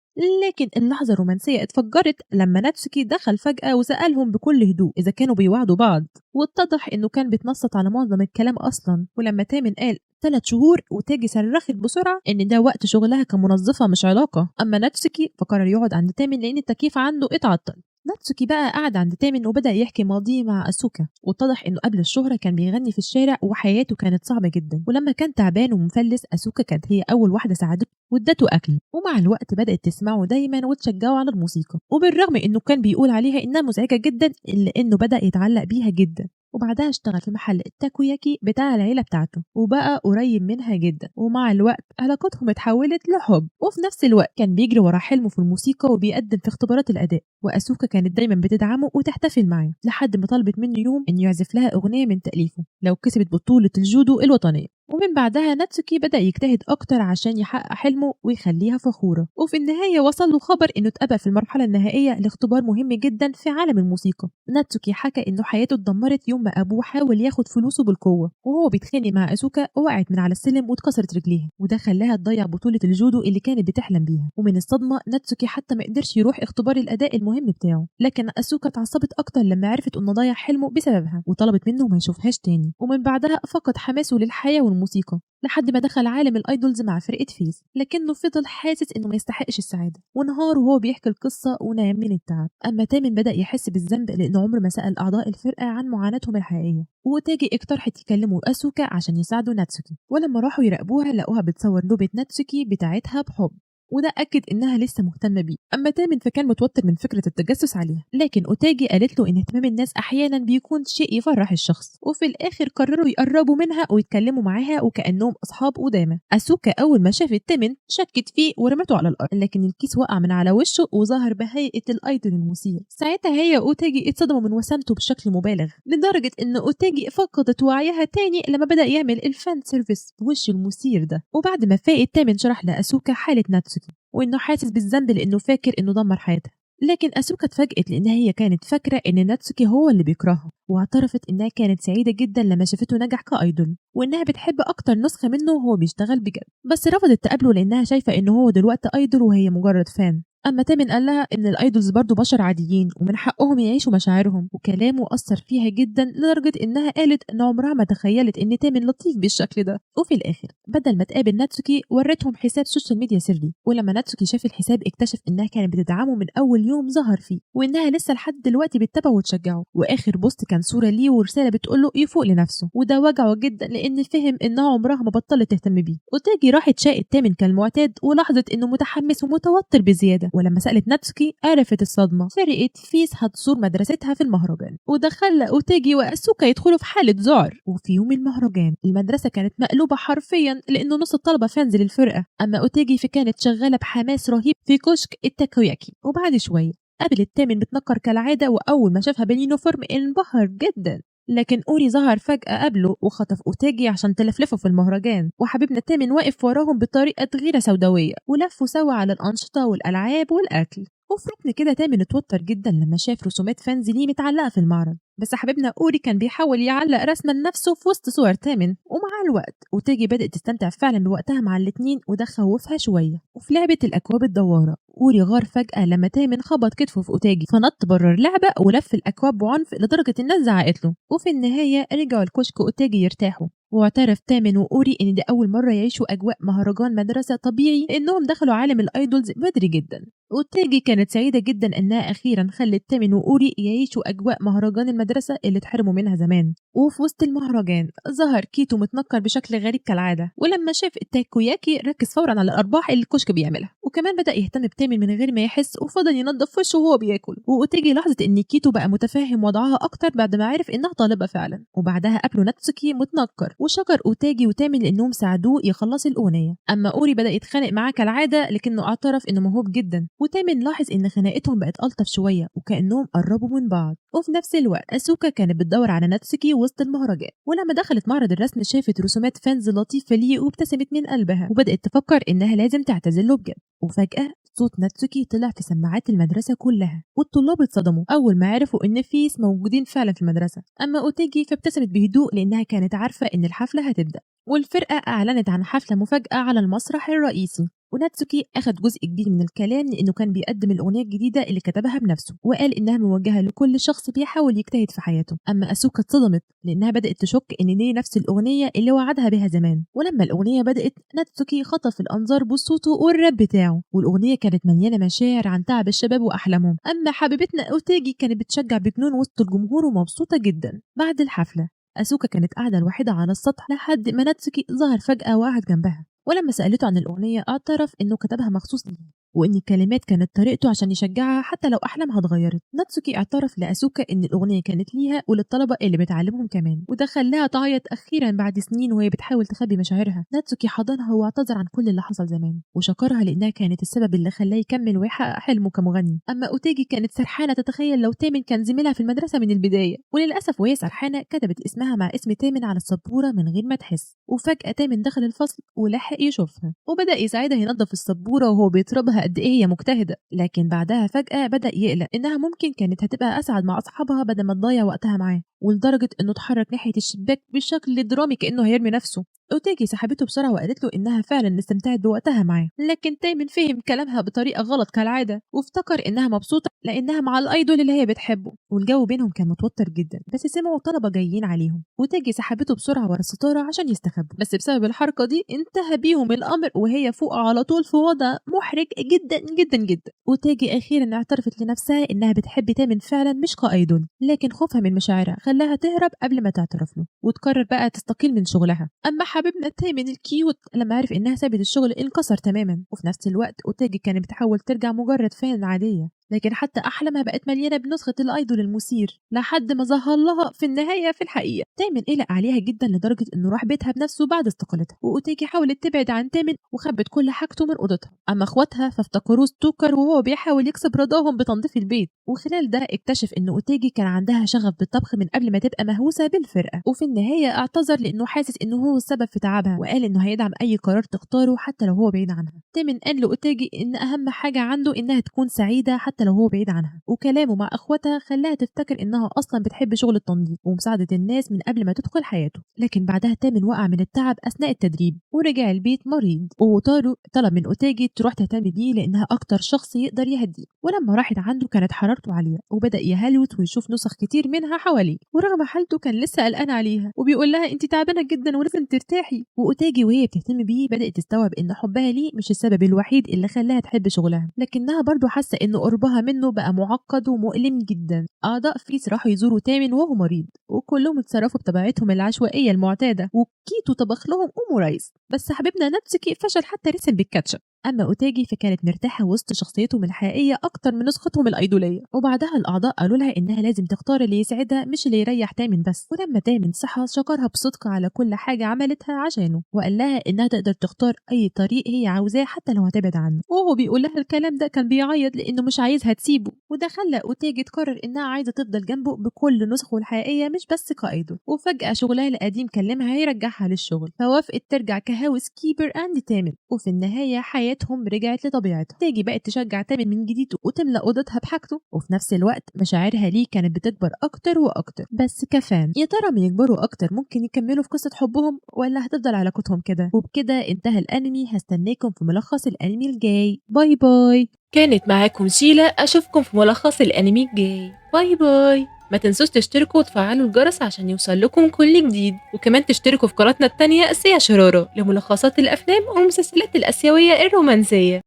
لكن اللحظة الرومانسية اتفجرت لما ناتسوكي دخل فجأة وسألهم بكل هدوء إذا كانوا بيوعدوا بعض، واتضح إنه كان بيتنصت على معظم الكلام أصلا. ولما تامن قال 3 شهور، وتاجي صرخت بسرعة إن ده وقت شغلها كمنظفة مش علاقة. أما ناتسوكي فقرر يقعد عند تامن لأن التكييف عنده اتعطل. ناتسوكي بقى قعد عند تامن وبدأ يحكي ماضيه مع أسوكا، واتضح إنه قبل الشهرة كان بيغني في الشارع وحياته كانت صعبة جدا، ولما كان تعبان ومفلس أسوكا كانت هي أول واحدة ساعدته وادته أكل، ومع الوقت بدأت تسمعه دايما وتشجعه على الموسيقى. وبالرغم إنه كان بيقول عليها إنها مزعجة جدا إلا إنه بدأ يتعلق بيها جدا. وبعدها اشتغل في محل التاكوياكي بتاع العيلة بتاعته وبقى قريب منها جدا، ومع الوقت علاقتهم اتحولت لحب. وفي نفس الوقت كان بيجري ورا حلمه في الموسيقى وبيقدم في اختبارات الأداء، وأسوكا كانت دايما بتدعمه وتحتفل معاه لحد ما طلبت منه يوم إنه يعزف لها أغنية من تأليفه لو كسبت بطولة الجودو الوطنية. ومن بعدها ناتسوكي بدأ يجتهد أكتر عشان يحقق حلمه ويخليها فخورة. وفي النهاية وصل له خبر إنه اتقبل في المرحلة النهائية لاختبار مهم جدا في عالم الموسيقى. ناتسوكي حكى إنه حياته اتدمرت يوم ما أبوه حاول ياخد فلوسه بالقوة، وهو بيتخانق مع أسوكا وقعت من على السلم واتكسرت رجليها، وده خلاها تضيع بطولة الجودو اللي كانت بتحلم بيها. ومن الصدمة ناتسوكي حتى ما قدرش يروح اختبار الأداء المهم بتاعه. لكن أسوكا اتعصبت أكتر لما عرفت إنه ضيع حلمه بسببها، وطلبت منه ما يشوفهاش تاني. ومن بعدها فقد حماسه للحياة والموسيقى لحد ما دخل عالم الايدولز مع فرقة فيس، لكنه فضل حاسس انه ما يستحقش السعادة، ونهار وهو بيحكي القصة ونام من التعب. اما تامن بدأ يحس بالذنب لانه عمره ما سأل اعضاء الفرقة عن معاناتهم الحقيقية. وتاجي اقترحت يكلموا اسوكا عشان يساعدوا ناتسوكي، ولما راحوا يراقبوها لقوها بتصور نوبة ناتسوكي بتاعتها بحب، وده أكد إنها لسه مهتمة بيه. أما تامن فكان متوتر من فكرة التجسس عليها، لكن أوتاجي قالت له إن اهتمام الناس أحيانا بيكون شيء يفرح الشخص. وفي الآخر قرروا يقربوا منها ويتكلموا معاها وكأنهم أصحاب قدامى. أسوكا أول ما شافت تامن شكت فيه ورمته على الأرض، لكن الكيس وقع من على وشه وظهر بهيئة الأيدول المثير. ساعتها هي أوتاجي اتصدموا من وسامته بشكل مبالغ، لدرجة إن أوتاجي فقدت وعيها تاني لما بدأ يعمل الفان سيرفيس بوش المثير ده. وبعد ما فاقت تامن شرح لأسوكا حالة ناتسوكي وإنه حاسس بالذنب لأنه فاكر إنه دمر حياتها. لكن أسوكا اتفاجئت لأنها هي كانت فاكرة إن ناتسوكي هو اللي بيكرهها، واعترفت إنها كانت سعيدة جدا لما شافته نجح كأيدول، وإنها بتحب أكتر نسخة منه وهو بيشتغل بجد، بس رفضت تقابله لأنها شايفة إنه هو دلوقتي أيدول وهي مجرد فان. أما تامن قال لها إن الأيدولز برضو بشر عاديين ومن حقهم يعيشوا مشاعرهم، وكلامه أثر فيها جدا لدرجة إنها قالت إن عمرها ما تخيلت إن تامن لطيف بالشكل ده. وفي الآخر بدل ما تقابل ناتسوكي ورتهم حساب سوشيال ميديا سري، ولما ناتسوكي شاف الحساب اكتشف إنها كانت بتدعمه من أول يوم ظهر فيه، وإنها لسه لحد دلوقتي بتتابعه وتشجعه. وآخر بوست كان صورة ليه ورسالة بتقوله يفوق لنفسه، وده وجعه جدا لأن فهم إنها عمرها ما بطلت تهتم بيه. وتاجي راحت شاقت تامن كالمعتاد ولاحظت إنه متحمس ومتوتر بزيادة، ولما سألت ناتسوكي عرفت الصدمة. فرقة فيس هتزور مدرستها في المهرجان، وده خلى أوتاجي وأسوكا يدخلوا في حالة ذعر. وفي يوم المهرجان المدرسة كانت مقلوبة حرفيا لأنه نص الطلبة فانز للفرقة. أما أوتاجي فكانت شغالة بحماس رهيب في كشك التاكوياكي. وبعد شوية قابلت تامن بتنكر كالعادة، وأول ما شافها باليونيفورم انبهر جدا. لكن أوري ظهر فجأة قبله وخطف أوتاجي عشان تلفلفه في المهرجان، وحبيبنا تامن واقف وراهم بطريقة غيرة سوداوية، ولفوا سوا على الأنشطة والألعاب والأكل. وفي ركن كده تامن اتوتر جدا لما شاف رسومات فانز ليه متعلقة في المعرض، بس حبيبنا أوري كان بيحاول يعلق رسمة لنفسه في وسط صور تامن. ومع الوقت أوتاجي بدأت تستمتع فعلا بوقتها مع الاتنين، وده خوفها شوية. وفي لعبة الأكواب الدوارة أوري غار فجأة لما تامن خبط كتفه في أوتاجي، فنط بره اللعبة ولف الأكواب بعنف لدرجة الناس زعقت له. وفي النهاية رجعوا الكشك أوتاجي يرتاحوا، واعترف تامن وأوري إن دي أول مرة يعيشوا أجواء مهرجان مدرسة طبيعي لأنهم دخلوا عالم الأيدولز بدري جدا. وتاجي كانت سعيدة جدا إنها أخيرا خلت تامن وأوري يعيشوا أجواء مهرجان المدرسة اللي اتحرموا منها زمان. وفي وسط المهرجان ظهر كيتو متنكر بشكل غريب كالعادة، ولما شاف التاكوياكي ركز فورا على الأرباح اللي الكشك بيعملها، وكمان بدأ يهتم بتامن من غير ما يحس وفضل ينظف وشه وهو بياكل. وأوتيجي لاحظت إن كيتو بقى متفاهم وضعها أكتر بعد ما عرف إنها طالبة فعلا، وبعدها قابلوا ناتسوكي متنكر وشكر أوتاجي وتامن لأنهم ساعدوه يخلص الأغنية. أما أوري بدأ يتخانق معاه كالعادة لكنه اعترف إنه موهوب جدا، وتامن لاحظ إن خناقتهم بقت ألطف شوية وكأنهم قربوا من بعض. وفي نفس الوقت أسوكا كانت بتدور على ناتسوكي وسط المهرجان، ولما دخلت معرض الرسم شافت رسومات فانز لطيفة ليه وابتسمت من قلبها وبدأت تفكر إنها لازم تعتذر له بجد. وفجأة صوت ناتسوكي طلع في سماعات المدرسة كلها، والطلاب اتصدموا أول ما عرفوا إن فيس موجودين فعلا في المدرسة. أما أوتيجي فابتسمت بهدوء لأنها كانت عارفة إن الحفلة هتبدأ، والفرقة أعلنت عن حفلة مفاجأة على المسرح الرئيسي. وناتسوكي أخد جزء كبير من الكلام لأنه كان بيقدم الأغنية الجديدة اللي كتبها بنفسه، وقال إنها موجهة لكل شخص بيحاول يجتهد في حياته. أما أسوكا اتصدمت لأنها بدأت تشك إن دي نفس الأغنية اللي وعدها بها زمان. ولما الأغنية بدأت ناتسوكي خطف الأنظار بصوته والراب بتاعه، والأغنية كانت مليانة مشاعر عن تعب الشباب وأحلامهم. أما حبيبتنا أوتيجي كانت بتشجع بجنون وسط الجمهور ومبسوطة جدا. بعد الحفلة أسوكا كانت قاعدة الوحيدة على السطح لحد ما ناتسوكي ظهر فجأة وقعد جنبها، ولما سألته عن الأغنية اعترف إنه كتبها مخصوص ليها، وإن الكلمات كانت طريقته عشان يشجعها حتى لو أحلامها اتغيرت. ناتسوكي اعترف لأسوكا إن الأغنية كانت ليها وللطلبة اللي بتعلمهم كمان، وده خلاها تعيط أخيرا بعد سنين وهي بتحاول تخبي مشاعرها. ناتسوكي حضنها واعتذر عن كل اللي حصل زمان وشكرها لأنها كانت السبب اللي خلاه يكمل ويحقق حلمه كمغني. أما أوتيجي كانت سرحانة تتخيل لو تامن كان زميلها في المدرسة من البداية، وللأسف وهي سرحانة كتبت اسمها مع اسم تامن على السبورة من غير ما تحس. وفجأة تامن دخل الفصل ولحق يشوفها وبدأ يساعدها ينظف السبورة وهو بيطربها قد إيه هي مجتهدة، لكن بعدها فجأة بدأ يقلق إنها ممكن كانت هتبقى أسعد مع أصحابها بدل ما تضيع وقتها معاه، ولدرجة إنه اتحرك ناحية الشباك بشكل درامي كأنه هيرمي نفسه. أوتيجي سحبته بسرعة وقالت له إنها فعلا استمتعت بوقتها معاه، لكن تامن فهم كلامها بطريقة غلط كالعادة وافتكر إنها مبسوطة لأنها مع الأيدول اللي هي بتحبه. والجو بينهم كان متوتر جدا، بس سمعوا طلبة جايين عليهم. أوتيجي سحبته بسرعة ورا الستارة عشان يستخبوا، بس بسبب الحركة دي انتهى بيهم الأمر وهي فوق على طول في وضع محرج جدا جدا جدا. أوتيجي أخيرا اعترفت لنفسها إنها بتحب تامن فعلا مش كأيدول، لكن خوفها من مشاعرها خلاها تهرب قبل ما تعترف له وتقرر بقى تستقيل من شغلها. أما حبيبنا تامن الكيوت لما عرف إنها سابت الشغل انكسر تماما. وفي نفس الوقت أوتيجي كانت بتحاول ترجع مجرد فان عادية، لكن حتى أحلامها بقت مليانة بنسخة الأيدول المثير لحد ما ظهر لها في النهاية في الحقيقة. تامن قلق عليها جدا لدرجة إنه راح بيتها بنفسه بعد استقالتها، وأوتيجي حاولت تبعد عن تامن وخبت كل حاجته من أوضتها. أما إخواتها فافتكروه ستوكر وهو بيحاول يكسب رضاهم بتنظيف البيت، وخلال ده اكتشف إن أوتيجي كان عندها شغف بالطبخ من قبل ما تبقى مهووسة بالفرقة. وفي النهاية اعتذر لأنه حاسس إنه هو السبب في تعبها، وقال إنه هيدعم أي قرار تختاره حتى لو هو بعيد عنها. تامن قال لأوتيجي إن أهم حاجة عنده إنها تكون سعيدة حتى لو هو بعيد عنها، وكلامه مع اخواتها خلاها تفتكر انها اصلا بتحب شغل التنظيف ومساعده الناس من قبل ما تدخل حياته. لكن بعدها تامن وقع من التعب اثناء التدريب ورجع البيت مريض، ووتارو طلب من اوتاجي تروح تهتم بيه لانها اكتر شخص يقدر يهديه. ولما راحت عنده كانت حرارته عاليه وبدا يهلوت ويشوف نسخ كتير منها حواليه، ورغم حالته كان لسه قلقان عليها وبيقول لها انت تعبانه جدا ولازم ترتاحي. واوتاجي وهي بتهتم بيه بدات تستوعب ان حبها ليه مش السبب الوحيد اللي خلاها تحب شغلها، لكنها برضو حاسه ان قربها منه بقى معقد ومؤلم جدا. أعضاء فيس راحوا يزوروا تامن وهو مريض وكلهم اتصرفوا بطبيعتهم العشوائية المعتادة، وكيتو طبخ لهم أم رايس، بس حبيبنا ناتسوكي فشل حتى رسم بالكاتشب. أما أوتاجي فكانت مرتاحة وسط شخصيتهم الحقيقية أكتر من نسختهم الأيدولية. وبعدها الأعضاء قالوا لها إنها لازم تختار اللي يسعدها مش اللي يريح تامن بس. ولما تامن صحى شكرها بصدق على كل حاجة عملتها عشانه، وقال لها إنها تقدر تختار أي طريق هي عاوزاه حتى لو هتبعد عنه. وهو بيقول لها الكلام ده كان بيعيط لأنه مش عايزها تسيبه، وده خلى أوتاجي تقرر إنها عايزة تفضل جنبه بكل نسخه الحقيقية مش بس كايدول. وفجأة شغلها القديم كلمها يرجعها للشغل، فوافقت ترجع كهاوس كيبر عند تامن. وفي النهاية حياتهم رجعت لطبيعتها. تيجي بقت تشجع تامن من جديد وتملى اوضتها بحاجته، وفي نفس الوقت مشاعرها ليه كانت بتكبر اكتر واكتر. بس كفان يا ترى من يكبروا اكتر ممكن يكملوا في قصة حبهم ولا هتفضل علاقتهم كده؟ وبكده انتهى الانمي. هستناكم في ملخص الانمي الجاي. باي باي. كانت معاكم شيلا، اشوفكم في ملخص الانمي الجاي. باي باي. ما تنسوش تشتركوا وتفعلوا الجرس عشان يوصل لكم كل جديد، وكمان تشتركوا في قناتنا التانية آسيا شرارة لملخصات الأفلام والمسلسلات الآسيوية الرومانسية.